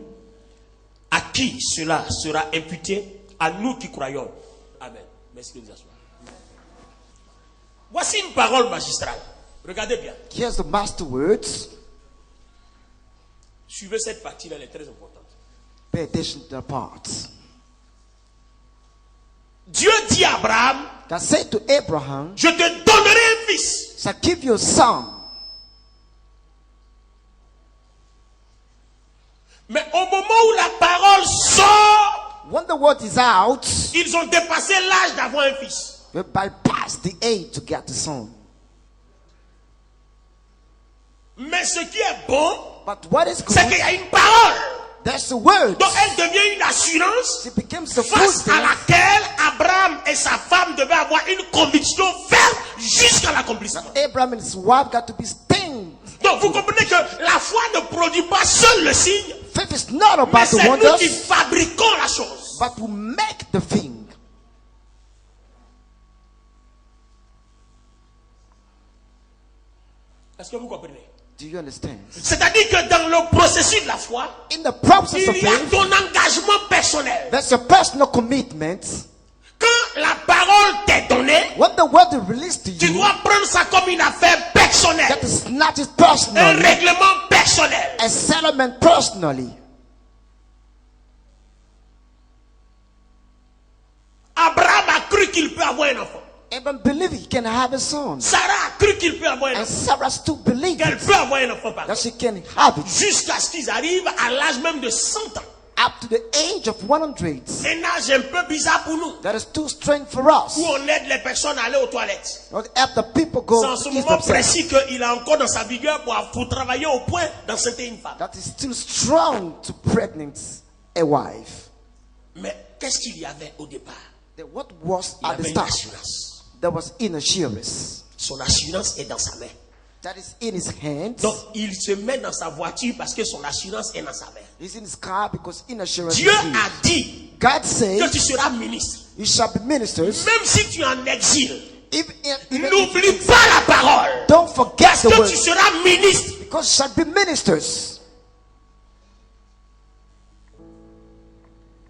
à qui cela sera imputé, à nous qui croyons. Amen. Merci de vous asseoir. Voici une parole magistrale. Regardez bien. Here's the master words. Suivez cette partie-là, elle est très importante. Pay attention to the parts. Abraham, God said to Abraham, je te donnerai un fils. "I give you a son." Mais au moment où la parole sort, When the word is out, ils ont dépassé l'âge d'avoir un fils. we bypass the age to get the son. Mais ce qui est bon, But what is c'est qu'il good? y a une parole. There's a word. Donc elle devient une assurance It becomes a face à food laquelle Abraham et sa femme devaient avoir une conviction ferme jusqu'à l'accomplissement. Abraham and his wife got to be stained. Donc vous comprenez que la foi ne produit pas seul le signe, Faith is not mais about the c'est nous qui wonders, fabriquons la chose. but to make the thing. Est-ce que vous comprenez? Do you understand? C'est-à-dire que dans le processus de la foi, In the process of il y a faith, ton engagement personnel. there's a personal commitment. Quand la parole t'est donnée, When the word is released to tu you, dois prendre ça comme une affaire personnelle, that is not just un personally, règlement personnel. a settlement personally. Abraham a cru qu'il peut avoir un enfant. Abraham believed he can have a son. Sarah a cru qu'il peut avoir un And enfant. Sarah still believed Qu'elle peut avoir un enfant par that she can have it jusqu'à ce qu'ils arrivent à l'âge même de 100 ans. up to the age of 100. Un âge un peu bizarre pour nous, That is too strange for us. où on aide les personnes à aller aux toilettes. Not help the people go C'est en to ce eat moment themselves. précis qu'il a encore dans sa vigueur pour travailler au point d'enceinte une femme. That is still strong to pregnant a wife. Mais qu'est-ce qu'il y avait au départ? Then what was Il at the avait une start? assurance. There was inner assurance. Son assurance est dans sa main. That is in his hands. Donc il se met dans sa voiture parce que son assurance est dans sa main. He's in his car because inner assurance Dieu is a here. dit God que says tu seras ministre. you shall be ministers. Même si tu es en exil, Even n'oublie pas la parole. don't forget the Que word tu seras ministre. because you shall be ministers.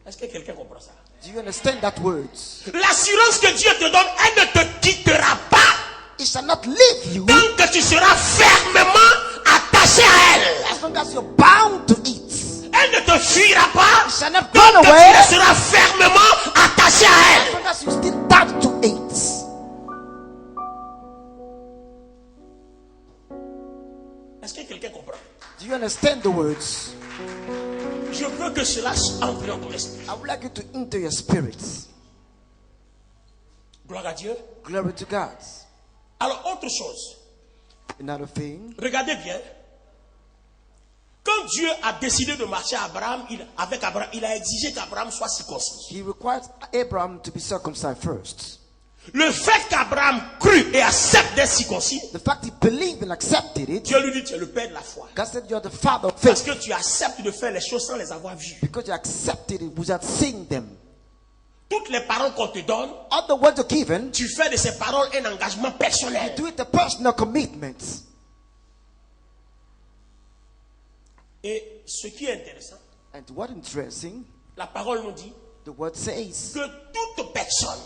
Est-ce que quelqu'un comprend ça? Do you understand that word? L'assurance que Dieu te donne, elle ne te quittera pas It shall not leave you tant que tu seras fermement attaché à elle. as long as you're bound to it. Elle ne te fuira pas It shall not tant run que away tu seras fermement attaché à as elle. long as you still tied to it. Est-ce que quelqu'un comprend? Do you understand the words? Je veux que cela entre dans ton esprit. I would like you to enter your spirit. Gloire à Dieu. Glory to God. Alors, autre chose. Another thing. Regardez bien. Quand Dieu a décidé de marcher avec Abraham, il a exigé qu'Abraham soit circoncis. He required Abraham to be circumcised first. Le fait qu'Abraham crut et accepte d'être circoncis, The fact he believed and accepted it, Dieu lui dit tu es le père de la foi. God said you're the father of Parce faith que tu acceptes de faire les choses sans les avoir vues. because you accepted it without seeing them. Toutes les paroles qu'on te donne, All the words are given, tu fais de ces paroles un engagement personnel. do it a personal commitment. Et ce qui est intéressant, And what interesting, la parole nous dit the word says, que toute personne,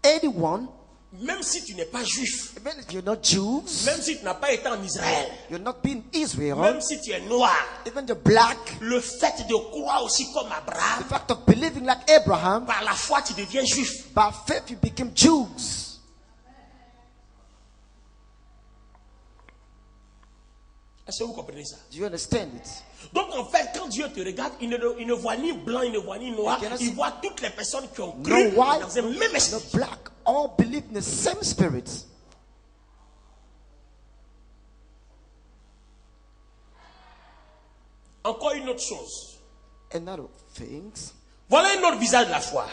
anyone, même si tu n'es pas juif, even if you're not Jews, même si tu n'as pas été en Israël, you're not being Israel, même si tu es noir, even you're black, le fait de croire aussi comme the Abraham, fact of believing like Abraham, par la foi tu deviens juif. by faith you became Jews. Est-ce que vous comprenez ça? Do you understand it? Donc en fait, quand Dieu te regarde, il ne voit ni blanc, il ne voit ni noir, You cannot il see voit toutes les personnes qui ont No cru white, dans un même no esprit. black, all believe in the same spirit. Encore une autre chose. Another things, Voilà un autre visage de la foi.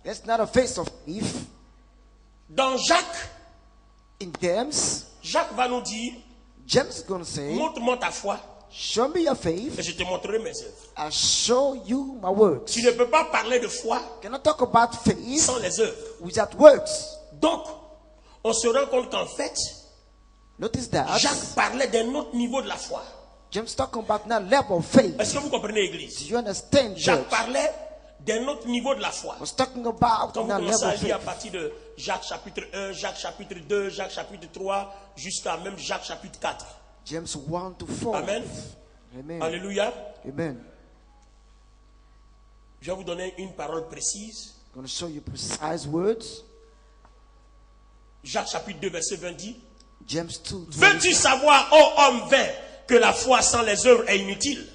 that's not a face of faith. Dans Jacques, In James, Jacques va nous dire, James is going to say, montre-moi ta foi show me your faith, et je te montrerai mes œuvres. I'll show you my works. Tu ne peux pas parler de foi You cannot talk about faith sans les œuvres. without works. Donc, on se rend compte qu'en fait, Notice that Jacques parlait d'un autre niveau de la foi. James talking about now level of faith. Est-ce que vous comprenez, Do Église? you understand, Jacques church? parlait d'un autre niveau de la foi. Was talking about Quand vous now commencez level à of lire à faith. partir de Jacques chapitre 1, Jacques chapitre 2, Jacques chapitre 3, jusqu'à même Jacques chapitre 4. James 1 to 4. Amen. Amen. Alléluia. Amen. Je vais vous donner une parole précise. I'm going to show you precise words. Jacques chapitre 2 verset 20 dit, James 2. veux-tu savoir, ô homme vain, que la foi sans les œuvres est inutile?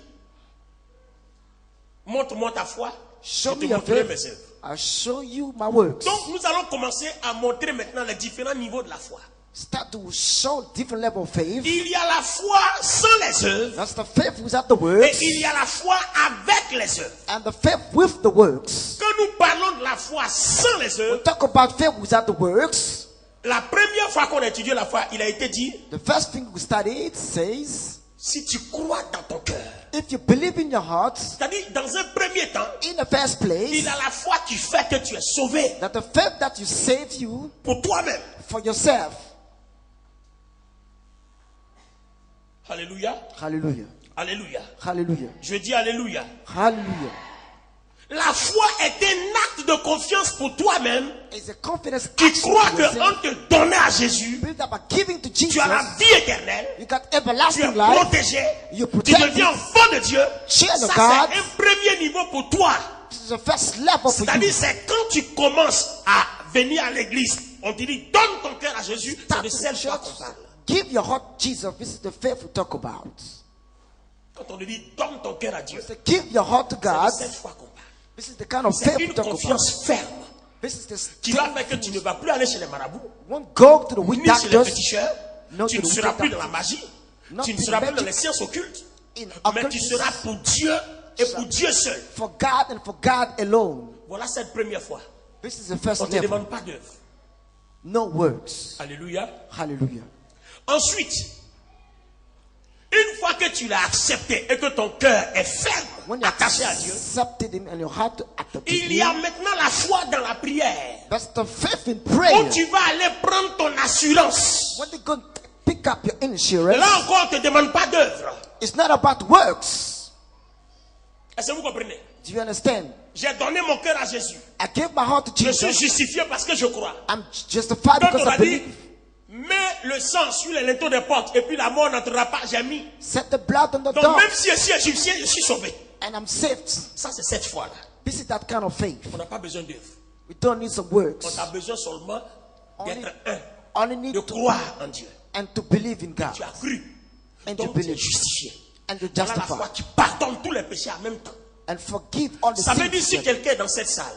Montre-moi ta foi, je Show te me your montrerai faith. mes œuvres. I'll show you my works. Donc nous allons commencer à montrer maintenant les différents niveaux de la foi. Start to show different level of faith. Il y a la foi sans les œuvres That's the faith without the et works, il y a la foi avec les œuvres. and the faith with the works. Quand nous parlons de la foi sans les We œuvres, talk about faith without the works. la première fois qu'on a étudié la foi, il a été dit, The first thing we studied says, si tu crois dans ton cœur, if you believe in your heart, c'est-à-dire dans un premier temps, in the first place, il a la foi qui fait que tu es sauvé that the faith that you save you pour toi-même. for yourself. Alléluia, Hallelujah. alléluia. Hallelujah. Je dis alléluia. Hallelujah. La foi est un acte de confiance pour toi-même It's a confidence qui action croit to que yourself. en te donnant à Jésus, Believe that by giving to tu as la Jesus, vie éternelle, you got tu es everlasting life. protégé, You tu protect deviens enfant de Dieu. Child Ça, of c'est God. un premier niveau pour toi. This is the first level for you. C'est-à-dire, c'est quand tu commences à venir à l'église, on te dit, donne ton cœur à Jésus, c'est Start de to celle foi church. qu'on parle. Give your heart to Jesus. This is the faith we talk about. Quand on te dit, donne ton cœur à Dieu, So give your heart to c'est God. de cette foi qu'on parle. This is the kind of C'est faith we une talk about. confiance ferme This is the qui va faire que tu ne vas plus aller chez les marabouts, won't go to the witch ni chez les doctors. féticheurs, No, tu to ne the seras witch plus dans la doctors. magie, Not tu ne in seras plus magic. dans les sciences occultes, In mais tu occultism. seras pour Dieu et pour Dieu seul. For God and for God alone. Voilà cette première fois. This is the first On ne te level. demande pas d'œuvre. No works. Alléluia. Hallelujah. Ensuite, une fois que tu l'as accepté et que ton cœur est ferme, When you attaché à Dieu, accepted Him and your heart to accept il y a Him, maintenant la foi dans la prière. that's the faith in Où prayer. tu vas aller prendre ton assurance. When you go pick up your insurance, Là encore, on ne te demande pas d'œuvre. it's not about works. Est-ce que vous comprenez? Do you understand? J'ai donné mon cœur à Jésus. I gave my heart to Je suis Jesus. justifié parce que je crois. I'm justified Donc because on I a dit, believe. mets le sang sur les linteaux des portes et puis la mort n'entrera pas. J'ai mis. Set the blood on the Donc door, même si je suis égyptien, je suis sauvé. and I'm saved. Ça, c'est cette foi-là. This is that kind of faith. On n'a pas besoin d'œuvre. We don't need some On works. a besoin seulement Only, d'être un, only need de to croire en Dieu. and to believe in God Tu as cru. and to Donc tu es believe justifié. and to Voilà la foi justify qui pardonne tous les péchés en même temps. and forgive all the Ça veut dire sins. si quelqu'un est dans cette salle,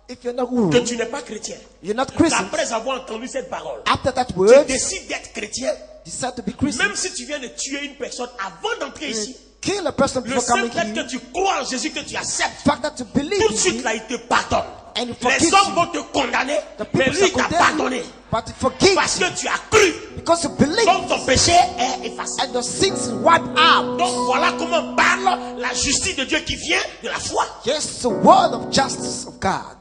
If you're not que rude, tu n'es pas chrétien, you're not Christian. après avoir entendu cette parole, After that tu word, décides d'être chrétien, decide to be Christian. même si tu viens de tuer une personne avant d'entrer ici, Kill a person le before seul coming fait que here. tu crois en Jésus, que tu acceptes, The fact that you believe tout de in suite Him, là, il te pardonne. And he Les forgives hommes you. vont te condamner, the mais people lui shall t'a condemn pardonné. you, but He forgives Parce you que tu as cru. because you believe, Donc ton péché est effacé. and your sins is wiped out. Donc voilà comment parle la justice de Dieu qui vient de la foi. Yes, the word of justice of God.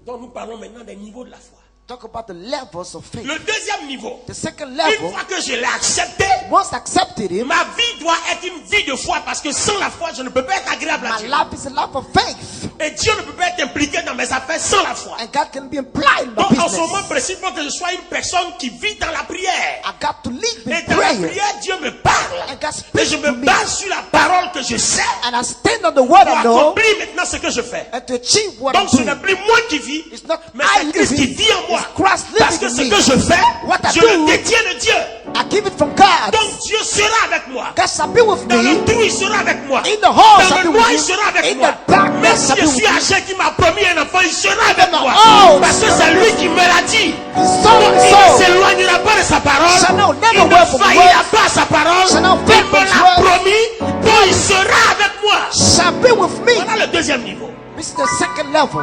Donc nous parlons maintenant des niveaux de la foi. Talk about the levels of faith. Le deuxième niveau, The second une level, fois que je l'ai accepté, once accepted Him, ma vie doit être une vie de foi parce que sans la foi, je ne peux pas être agréable à my Dieu. life is a life of faith, Et Dieu ne peut pas être impliqué dans mes affaires sans la foi. and God can be implied in my Donc en ce moment business. précis, il faut que je sois une personne qui vit dans la prière. I got to live Et in dans la prayer, prière, Dieu me parle. and God Et speaks je to me me, base sur la parole que je sais and I stand on the word pour I know, accomplir maintenant ce que je fais. and to achieve what Donc I'm ce n'est doing. plus moi qui vis, It's not mais I c'est Christ qui living, vit en moi. it's Christ Parce que living ce in que me. je fais, What I je do, le détiens de Dieu. I give it from God. Donc Dieu sera avec moi. God shall be with Dans le me. trou, il sera avec moi. In the hall Dans shall be le noir, il with sera me. avec In moi. the darkness Même si shall je be with suis me. âgé qui m'a promis un enfant, il sera avec moi. old Parce que c'est lui qui me l'a dit. So Il and ne so s'éloignera pas de sa parole. shall not never Il ne work from faillira word. pas à sa parole. Shall not Il fail me from l'a word. promis. Donc il sera avec moi. shall be with me. Voilà le deuxième niveau. This is the second level.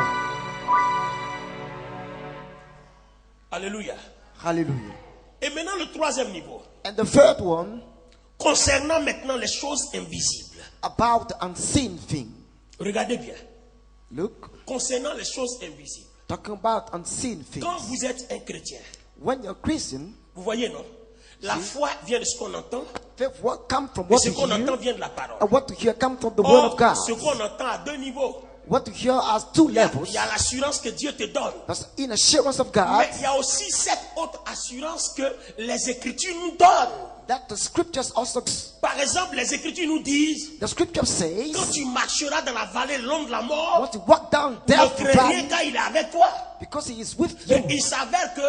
Alléluia. Hallelujah. Et maintenant le troisième niveau. And the third one, Concernant maintenant les choses invisibles. about the unseen thing. Regardez bien. Look, Concernant les choses invisibles. talking about unseen things. Quand vous êtes un chrétien, When you're a Christian, vous voyez, non? La foi vient de ce qu'on entend, faith what come from et what ce you qu'on entend hear, vient de la parole. and what you hear come from the word of Or, God. ce qu'on entend à deux niveaux. What you hear has two Il y a levels. l'assurance que Dieu te donne. That's in assurance of God. Mais il y a aussi cette autre assurance que les Écritures nous donnent. that the scriptures also, Par exemple, les Écritures nous disent, the scripture says, quand tu marcheras dans la vallée longue de la mort, once you walk down ne death crains rien valley, car il est avec toi. because he is with Et you. il s'avère que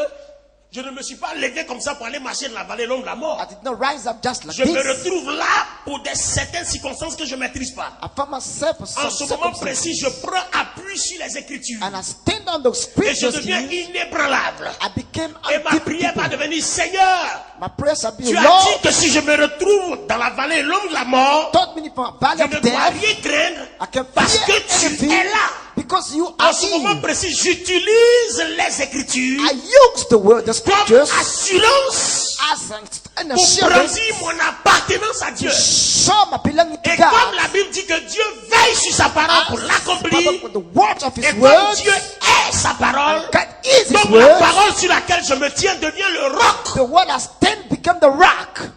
je ne me suis pas levé comme ça pour aller marcher dans la vallée longue de la mort. I did not rise up just like Je me this. retrouve là pour certaines circonstances que je ne maîtrise pas. I found myself in En some ce moment circumstances, précis, je prends appui sur les Écritures. and I stand on the Et je scriptures deviens here. inébranlable. I became Et ma prière va unbeatable. devenir, Seigneur, My prayers have been, tu as Lord, dit que si je me retrouve dans la vallée longue de la mort, taught me from a je valley ne of dois death. rien craindre I can parce fear que tu anything es là. because you En are ce moment here. précis, j'utilise les Écritures I use the word, the comme scriptures, assurance as an pour assurance brandir mon appartenance à Dieu. to show my belonging to Et comme God. la Bible dit que Dieu veille sur sa parole pour l'accomplir, With the words of et His comme words, Dieu est sa parole, and God is His donc la word, parole sur laquelle je me tiens devient le roc. the word I stand become the rock.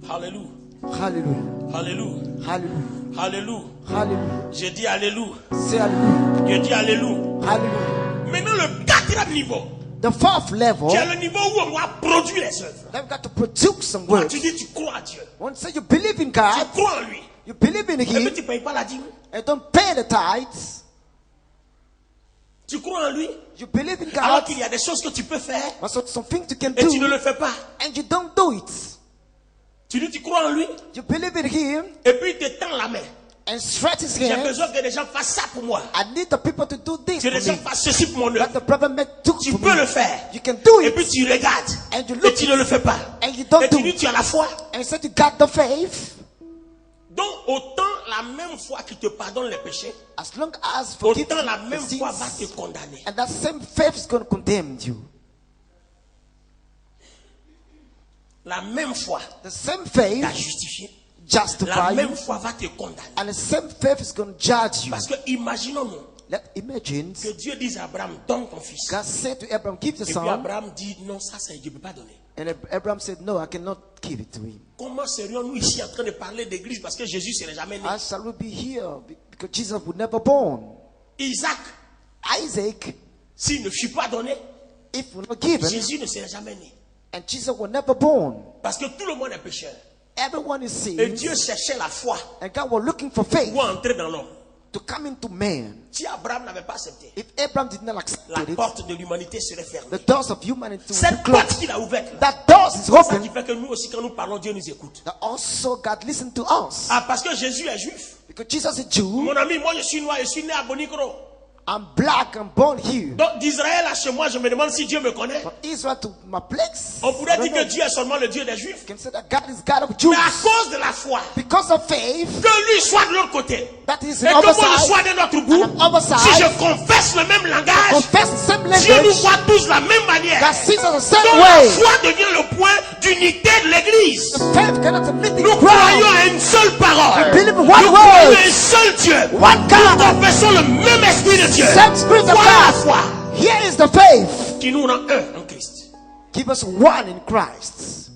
Alléluia, Hallelujah. alléluia, Hallelujah. alléluia. Hallelujah. J'ai dit alléluia, Say hallelujah. je dis alléluia. Hallelujah. Maintenant le quatrième niveau, The fourth level, qui est le niveau où on doit produire les œuvres. then we got to produce some Quand words. tu dis tu crois à Dieu, Once you say you believe in tu God, crois en lui, you believe in et puis Him, tu ne payes pas la dîme. and don't pay the tithes. Tu crois en lui, You believe in alors God, qu'il y a des choses que tu peux faire but some things you can et tu ne do, le fais pas. and you don't do it. Tu dis tu crois en lui, You believe in Him, et puis il te tend la main. and stretch His J'ai hand. besoin que les gens fassent ça pour moi. I need the people to do this Que for les gens me. fassent ceci pour mon But œuvre. the brother make do Tu for peux me. le faire. You can do Et it, puis tu regardes. and you Et look tu ne le fais pas. and you don't Et tu do dis it. tu as la foi. And you say you got the faith. Donc autant la même foi qui te pardonne les péchés, As long as forgive autant la the même foi va te sins, condamner. and that same faith is going to condemn you. La même foi The same t'a faith justifié. La justify you, même foi va te condamner. and the same faith is going to judge you. Parce que imaginons-nous Imagine que Dieu dise à Abraham, donne ton fils. God said to Abraham, give the Et puis son. Abraham dit, non, ça, je ne peux pas donner. And Abraham said, no, I cannot give it to him. Comment serions-nous ici en train de parler d'église parce que Jésus ne serait jamais né? How shall we be here? Because Jesus was never born. Isaac, Isaac, s'il ne fut pas donné, if we're not given, Jésus ne serait jamais né. and Jesus was never born. Parce que tout le monde est pécheur. Everyone is Et saved. Dieu cherchait la foi And God was looking for faith pour entrer dans l'homme. to come into man. Si Abraham n'avait pas accepté, If Abraham did not accept la it, porte de l'humanité serait the fermée. doors of humanity will Cette be porte closed. qu'il a ouverte là, That doors is ça qui open. fait que nous aussi quand nous parlons, Dieu nous écoute. That also God listen to us. Ah, parce que Jésus est juif. Because Jesus is Jew. Mon ami, moi je suis noir, je suis né à Bonikro. I'm black and born here. Donc d'Israël à chez moi, je me demande si Dieu me connaît. From Israel to my place. On pourrait I don't dire que know. Dieu est seulement le Dieu des juifs. You can say that God is God of Jews. Mais à cause de la foi, Because of faith, que lui soit de l'autre côté. that is Et in que other moi je side. sois de notre bout. And on other side. Si je confesse le même langage, Confess the same Dieu nous language. voit tous de la même manière. God sees us the same Donc la way. foi devient le point d'unité de l'église. The faith cannot meet the Nous croyons ground. à une seule parole. We believe in Nous one croyons word. à un seul Dieu. One Nous God. confessons le même esprit de Dieu. Same spirit of Voilà la God. foi Here is the faith. qui nous rend un en Christ. Give us one in Christ.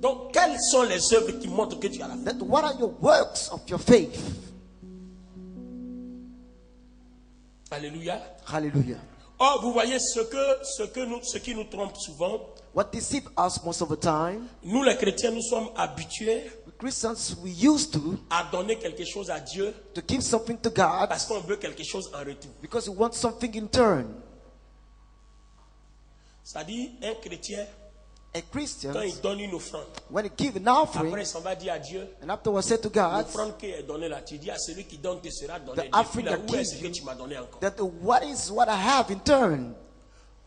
Donc quelles sont les œuvres qui montrent que tu as la foi? Then what are your works of your faith? Alléluia. Hallelujah. Or, vous voyez ce qui nous trompe souvent. What deceives us most of the time, Nous les chrétiens, nous sommes habitués Christians, we used à donner quelque chose à Dieu to give something to God parce qu'on veut quelque chose en retour. because we want something in turn. C'est-à-dire, un chrétien, A Christian, quand il donne une offrande, when he give an après offering, il s'en va dire à Dieu, and afterwards say to God, l'offrande qui est donnée là, tu dis à celui qui donne te sera donné. the Depuis offering là, that où est-ce gives que you, tu m'as donné encore? that what is what I have in turn?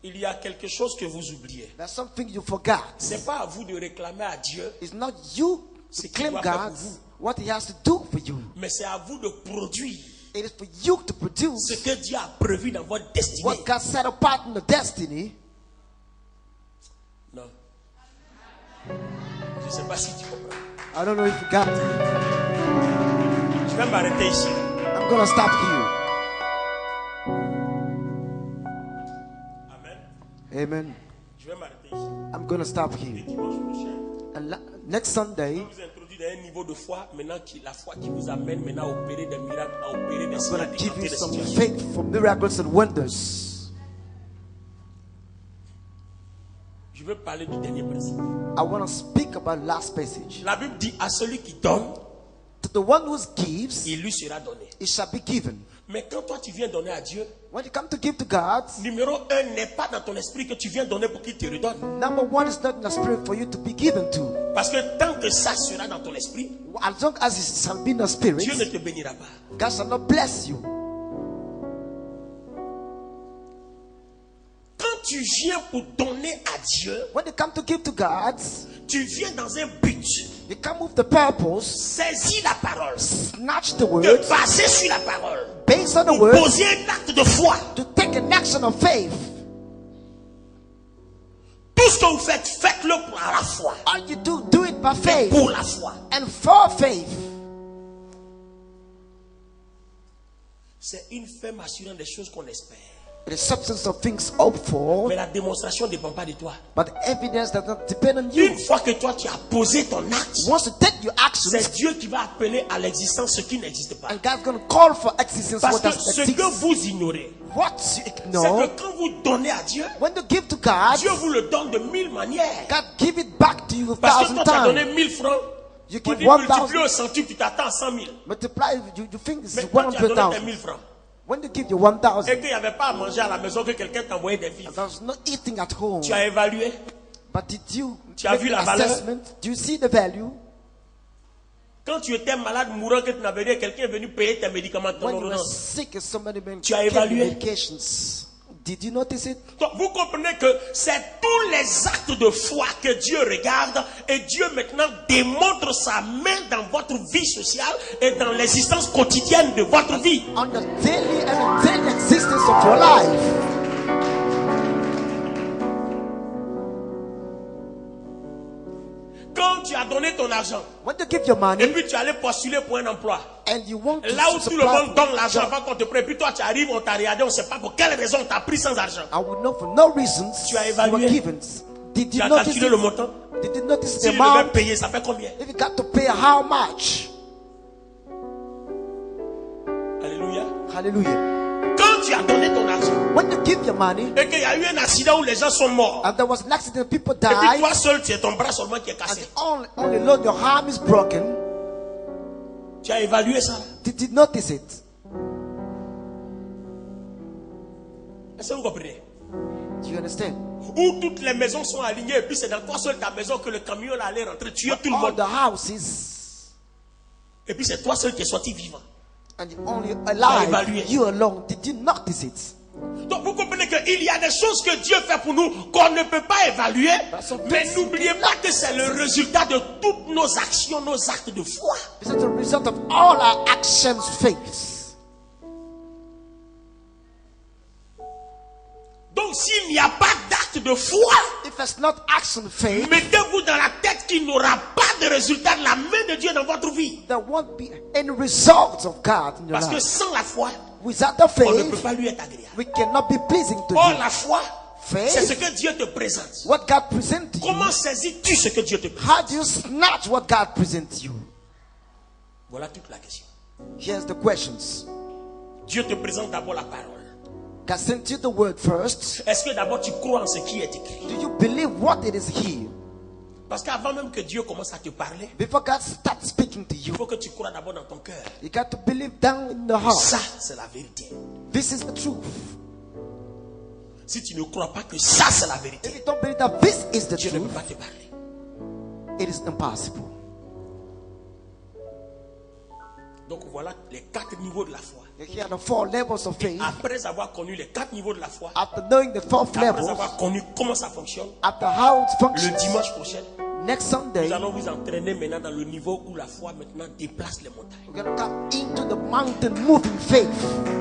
Il y a quelque chose que vous oubliez. That's something you forgot. C'est pas à vous de réclamer à Dieu, It's not you Ce to qu'il claim doit faire God, pour vous. what he has to do for you. mais c'est à vous de produire It is for you to ce produce que Dieu a prévu dans votre destinée. what God set apart in the destiny. Non. Je ne sais pas si tu comprends. I don't know if you got it. Je vais m'arrêter ici. I'm going to stop here. Amen. Amen. Je vais m'arrêter ici. I'm going to stop Et here. dimanche prochain, And next Sunday, je vais vous introduire d'un niveau de foi, maintenant la foi qui vous amène maintenant à opérer des miracles, à opérer des I'm signes, à going to give décanter you des some situations. faith for miracles and wonders. Je veux parler du dernier principe. I want to speak about last passage. La Bible dit à celui qui donne, To the one who gives, il lui sera donné. it shall be given. Mais quand toi tu viens donner à Dieu, When you come to give to God, numéro 1 n'est pas dans ton esprit que tu viens donner pour qu'il te redonne. number one is not in the spirit for you to be given to. Parce que tant que ça sera dans ton esprit, As long as it shall be in the spirit, Dieu ne te bénira pas. God shall not bless you. Quand tu viens pour donner à Dieu, When you come to give to God, tu viens dans un but. you come with the purpose, Saisis la parole. snatch the De word, baser sur la parole. based on the Pour word, poser un acte de foi. to take an action of faith. Tout ce que vous faites, faites-le pour la foi. All you do it by faith Pour la foi. and for faith. C'est une ferme assurance des choses qu'on espère. It is substance of things hoped for, Mais la démonstration ne dépend pas de toi. but the evidence does not depend on you. Une fois que toi tu as posé ton acte, Once you take your actions, c'est Dieu qui va appeler à l'existence ce qui n'existe pas. and God's going to call for existence Parce what que doesn't ce exist. que vous ignorez, What you c'est ignore, que quand vous donnez à Dieu, when you give to God, Dieu vous le donne de 1000 manières. God give it back to you a Parce que thousand toi tu as donné times. 1000 francs, You on give dit 1,000, multiplié au centime, tu t'attends à 100 000. multiply, you think this Mais is toi tu as donné tes 100,000. 1000 francs. When you give you 1,000, Et qu'il n'y avait pas à manger à la maison, que quelqu'un t'envoyait des vivres. there's no eating at home. Tu as évalué. But did you Tu as make vu an la valeur? assessment? Do you see the value? Quand tu étais malade, mourant, que tu n'avais rien, quelqu'un est venu payer tes médicaments, ton When you were ordonnance. sick and somebody been Tu as taking évalué? medications, did you notice it? Donc, vous comprenez que c'est tous les actes de foi que Dieu regarde et Dieu maintenant démontre sa main dans votre vie sociale et dans l'existence quotidienne de votre vie. On the daily existence of your life. Quand tu as donné ton argent When you give your et money puis tu allais postuler pour un emploi, and you want to là où tout le supply monde donne l'argent job, avant qu'on te prenne, puis toi tu arrives, on t'a regardé, on ne sait pas pour quelle raison on t'a pris sans argent. I will know for no reasons Tu as you were évalué? given. Did Tu you as notice calculé le it? montant. Did you notice Si the tu devais amount? payer, ça fait combien? If you got to pay how much? Alléluia. Hallelujah. Quand tu as donné ton argent When you give your money et qu'il y a eu un accident où les gens sont morts, and there was an accident, people et puis died, toi seul, c'est ton bras seulement qui est and cassé. only Lord, your arm is broken. Tu as évalué ça? Did you notice it? Est-ce que vous comprenez? Do you understand? Où toutes les maisons sont alignées et puis c'est dans toi seul ta maison que le camion là allait rentrer, tuer tout le All monde. the houses, Et puis c'est toi seul qui es sorti vivant. and you only évalué. alive, you alone. Did you notice it? Donc vous comprenez qu'il y a des choses que Dieu fait pour nous qu'on ne peut pas évaluer. Mais n'oubliez pas que c'est le résultat de toutes nos actions, nos actes de foi. It's a result of all our actions, faith. Donc s'il n'y a pas d'acte de foi, If it's not action, faith, mettez-vous dans la tête qu'il n'y aura pas de résultat de la main de Dieu dans votre vie. there won't be any results of God in your Parce que life. sans la foi, Without the on ne peut faith, pas lui être agréable. we cannot be pleasing to Or Him. la foi, c'est ce Faith, que Dieu te présente. what God presents to you. Comment saisis-tu ce que Dieu te présente? How do you snatch what God presents you? Voilà toute la question. Here's the questions. Dieu te présente d'abord la parole. God sent you the word first. Est-ce que d'abord tu crois en ce qui est écrit? Do you believe what it is here? Parce qu'avant même que Dieu commence à te parler, Before God starts speaking to il you, faut que tu crois d'abord dans ton cœur. you got to believe down in the heart. Ça, c'est la vérité. This is the truth. Si tu ne crois pas que ça, c'est la If vérité, you don't believe that this is the Dieu ne peut truth, pas te parler. it is impossible. Donc voilà les 4 niveaux de la foi. Here are the 4 levels of faith. Après avoir connu les 4 niveaux de la foi, After knowing the 4 après levels, avoir connu comment ça fonctionne, after how it le functions, dimanche prochain, next Sunday, nous allons vous entraîner maintenant dans le niveau où la foi maintenant déplace les montagnes. we're going to come into the mountain moving faith.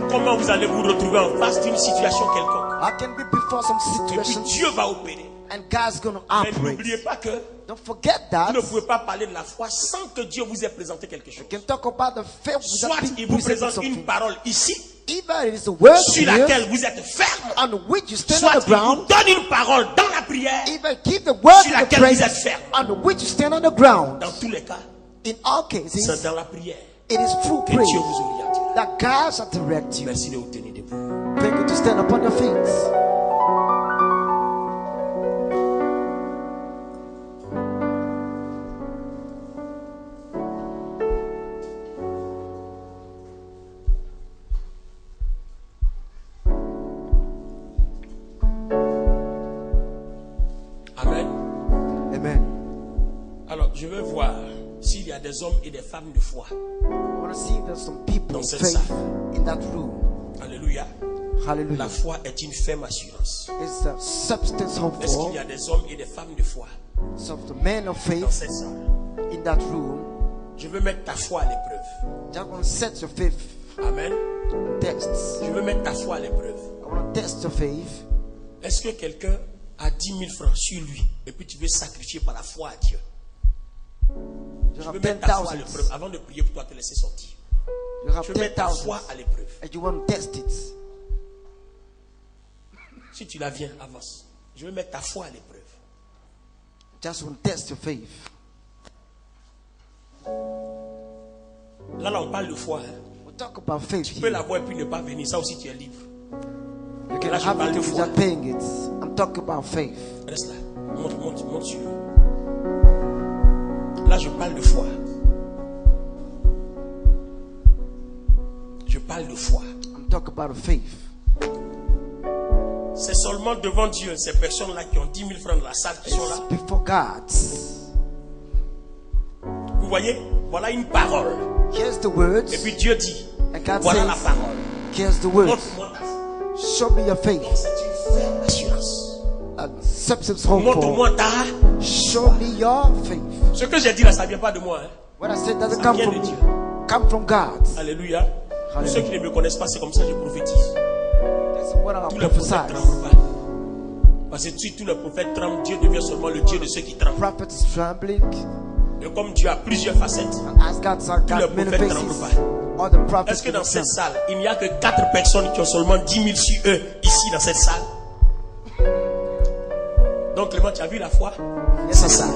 Comment vous allez vous retrouver en face d'une situation quelconque. I can be before some Et puis situations Dieu va opérer. and God's going to Mais operate. n'oubliez pas que Don't forget vous that. ne pouvez pas parler de la foi sans que Dieu vous ait présenté quelque chose. You can talk about the faith Soit without il being vous presented présente une something. parole ici, Either it is the word sur here, laquelle vous êtes ferme, on which you stand soit on the il vous ground. donne une parole dans la prière. Either give the word Sur in the laquelle vous praise êtes ferme. on which you stand on the ground. Dans tous les cas, In all C'est cases, dans la prière it is through que Dieu prayer vous orientera. that God shall direct you. Merci de vous tenir debout. Bring you to stand upon your feet. Amen. Amen. Alors, je veux voir s'il y a des hommes et des femmes de foi. I want to see there's some people Dans of cette faith salle. in that room. Alléluia. La Hallelujah. foi est une ferme assurance. It's a substance hope Est-ce for qu'il y a des hommes et des femmes de foi some of the men of dans faith cette salle? in that room. Je veux mettre ta foi à l'épreuve. Just want to set your faith Amen. on tests. Je veux mettre ta foi à l'épreuve. I want to test your faith. Est-ce que quelqu'un a 10 000 francs sur lui et puis tu veux sacrifier par la foi à Dieu? You Je have veux mettre ta foi à 10,000. l'épreuve avant de prier pour toi te laisser sortir. You have Je veux mettre ta 10,000. foi à l'épreuve. And you want to test it. Si tu la viens, avance. Je veux mettre ta foi à l'épreuve. Just want to test your faith. Là, on parle de foi. Hein. We talk about faith Tu peux here. l'avoir et puis ne pas venir. Ça aussi, tu es libre. You can Là, je have parle it de foi. without paying it. I'm talking about faith. Reste là. Monte sur. Là, je parle de foi. Je parle de foi. I'm talking about a faith. C'est seulement devant Dieu, ces personnes-là qui ont 10 000 francs dans la salle qui sont là. It's before God. Vous voyez, voilà une parole. Here's the words. Et puis Dieu dit, And God voilà la says, parole. here's the words. Montre-moi ta foi. Show me your faith. C'est une ferme assurance. A substance hope for. Montre-moi ta. Show me your faith. Ce que j'ai dit là, ça ne vient pas de moi. Hein. What I said doesn't Ça come vient from de me. Dieu. Come from God. Alléluia. Pour ceux qui ne me connaissent pas, c'est comme ça que je prophétise. That's what I Tous les prophètes prophesy. tremblent pas. Parce que si tous les prophètes tremblent, Dieu devient seulement le Dieu de ceux qui tremblent. Prophet is trembling. Et comme Dieu a plusieurs facettes, And as God's Tous les got many prophètes faces, tremblent pas. all the prophets est-ce que can dans cette tremble. salle, il n'y a que 4 personnes qui ont seulement 10 000 sur eux, ici dans cette salle? Donc Clément, tu as vu la foi? Yes, C'est I ça. see.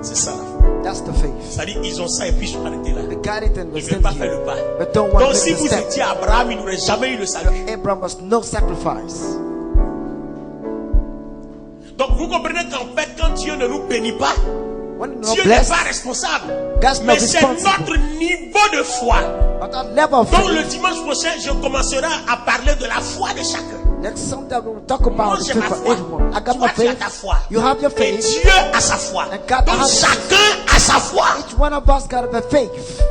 C'est ça la foi. That's the faith. C'est-à-dire ils ont ça et puis ils sont arrêtés là. They got it and Ils they ne stand veulent pas faire here. le pas. But don't want Donc to si make the vous step. étiez Abraham, il n'aurait jamais eu le salut. Abraham was no sacrifice. Donc vous comprenez qu'en fait, quand Dieu ne nous bénit pas, When you're not Dieu n'est blessed, pas responsable. God's not Mais c'est responsible. notre niveau de foi. At that level of Donc le faith, dimanche prochain, je commencerai à parler de la foi de chacun. next Sunday we will talk Moi, about the j'ai faith ma for foi. everyone. I got Toi, my tu as faith. ta foi. You have your Et faith. Dieu a sa foi. And God Donc has his. chacun a sa foi. Each one of us got a faith.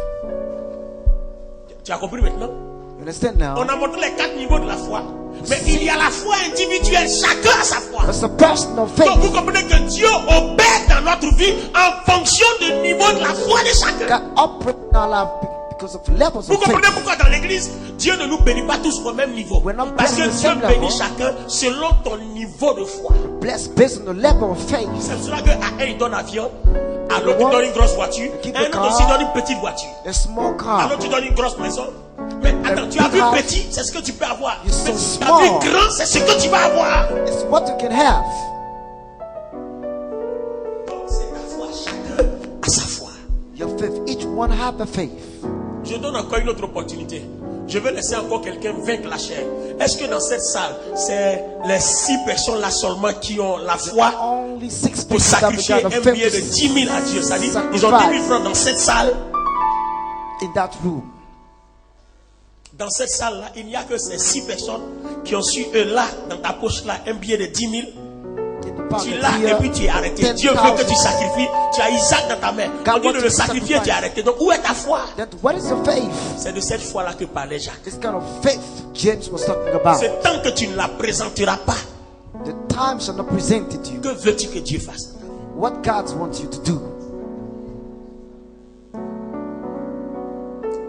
Tu as compris maintenant? You understand now? On a montré les 4 niveaux de la foi. Mais il y a la foi individuelle. Chacun a sa foi. It's a personal Donc faith. vous comprenez que Dieu opère dans notre vie en fonction du niveau de la foi de chacun. God operates in our life because of levels Vous of comprenez faith. pourquoi dans l'église, Dieu ne nous bénit pas tous au même niveau. We're not Parce que blessed Dieu on the same bénit level. chacun selon ton niveau de foi. Blessed based on the level of faith. C'est pour cela qu'à un il donne avion, à l'autre il donne une grosse voiture, Keep à un the autre car. aussi donne une petite voiture. A small À car. l'autre tu donnes une grosse maison. Mais attends, tu as vu big house. petit, c'est ce que tu peux avoir. You're so Mais tu as vu small. grand, c'est ce que tu vas avoir. It's what you can have. Donc c'est ta foi, chacun a sa foi. Your faith. Each one have a faith. Je donne encore une autre opportunité. Je vais laisser encore quelqu'un vaincre la chair. Est-ce que dans cette salle, c'est les 6 personnes là seulement qui ont la foi Only 6 pour people that sacrifier got a un billet de faith 10 000 à Dieu? C'est-à-dire, ils ont 10 000 francs dans cette salle. in that room. Dans cette salle-là, il n'y a que ces 6 personnes qui ont su, eux là, dans ta poche-là, un billet de 10 000. In the Tu pocket l'as et here, puis tu es arrêté. Dieu veut que tu 10,000. sacrifies. Tu as Isaac dans ta main. God On dit wants de you le to sacrifier, sacrifice. tu es arrêté. Donc où est ta foi? Then what is your faith? C'est de cette foi-là que parlait Jacques. This kind of faith James was talking about. C'est tant que tu ne la présenteras pas. The time shall not present it to you. Que veux-tu que Dieu fasse? What God wants you to do.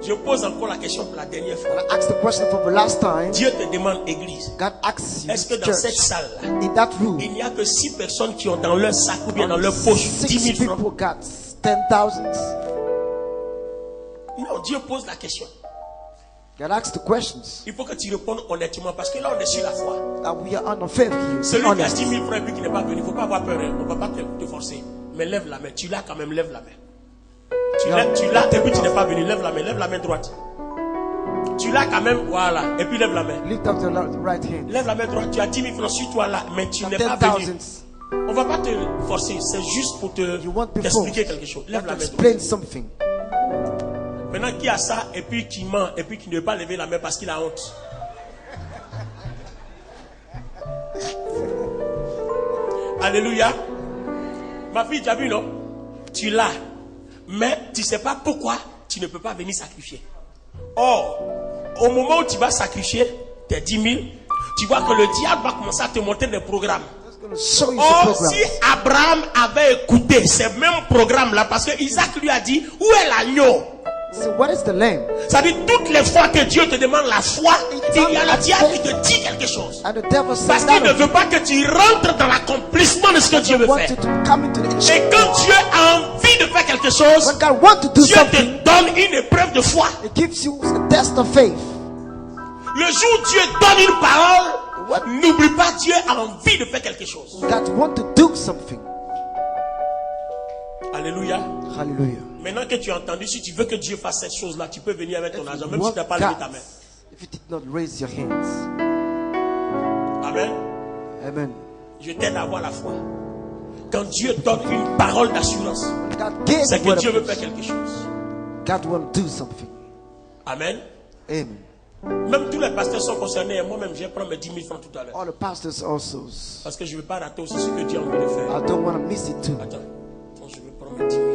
Je pose encore la question pour la dernière fois. When I asked the question for the last time, Dieu te demande, église, God asks you, est-ce que dans cette church, salle-là, in that room, il n'y a que 6 personnes qui ont dans leur sac ou bien dans leur poche 10 6 000 francs? people got 10,000. Non, Dieu pose la question. God asks the questions. Il faut que tu répondes honnêtement parce que là on est sur la foi. And we are on the faith here. Celui Be qui a honest. 10 000 francs et puis qui n'est pas venu, il ne faut pas avoir peur. Hein. On ne va pas te forcer. Mais lève la main. Tu l'as quand même, lève la main. Tu l'as et puis tu n'es pas venu. Lève la main droite. Tu l'as quand même, voilà. Et puis lève la main. Lift up the right hand. Lève la main droite. Tu as 10 000 francs sur toi là, mais tu n'es pas 10,000. venu. On va pas te forcer. C'est juste pour t'expliquer quelque chose. Lève la main droite. Explain something. Maintenant, qui a ça et puis qui ment et puis qui ne veut pas lever la main parce qu'il a honte. Alléluia. Ma fille, tu as vu, non? Tu l'as. Mais tu ne sais pas pourquoi tu ne peux pas venir sacrifier. Or, au moment où tu vas sacrifier tes 10 000, tu vois que le diable va commencer à te montrer des programmes. Or, si Abraham avait écouté ces mêmes programmes-là, parce que Isaac lui a dit, où est l'agneau? So what is the lamb? Ça dit, toutes les fois que Dieu te demande la foi, il y a le diable qui te dit quelque chose. And the devil says Parce qu'il ne veut pas que tu rentres dans l'accomplissement de ce que Dieu veut faire. Et quand Dieu a envie de faire quelque chose, Dieu te donne une épreuve de foi. It gives you a test of faith. Le jour où Dieu donne une parole, n'oublie pas, Dieu a envie de faire quelque chose. God want to do something. Alléluia. Hallelujah. Maintenant que tu as entendu, si tu veux que Dieu fasse cette chose-là, tu peux venir avec ton argent, même si tu n'as pas levé ta main. If you did not raise your hands. Amen. Amen. Je t'aide à avoir la foi. Quand Dieu donne une parole d'assurance, c'est que Dieu veut faire quelque chose. God will do something. Amen. Amen. Même tous les pasteurs sont concernés et moi-même je vais prendre mes 10 000 francs tout à l'heure. All the pastors also. Parce que je ne veux pas rater aussi ce que Dieu a envie de faire. I don't want to miss it too. Attends, je vais prendre mes 10 000.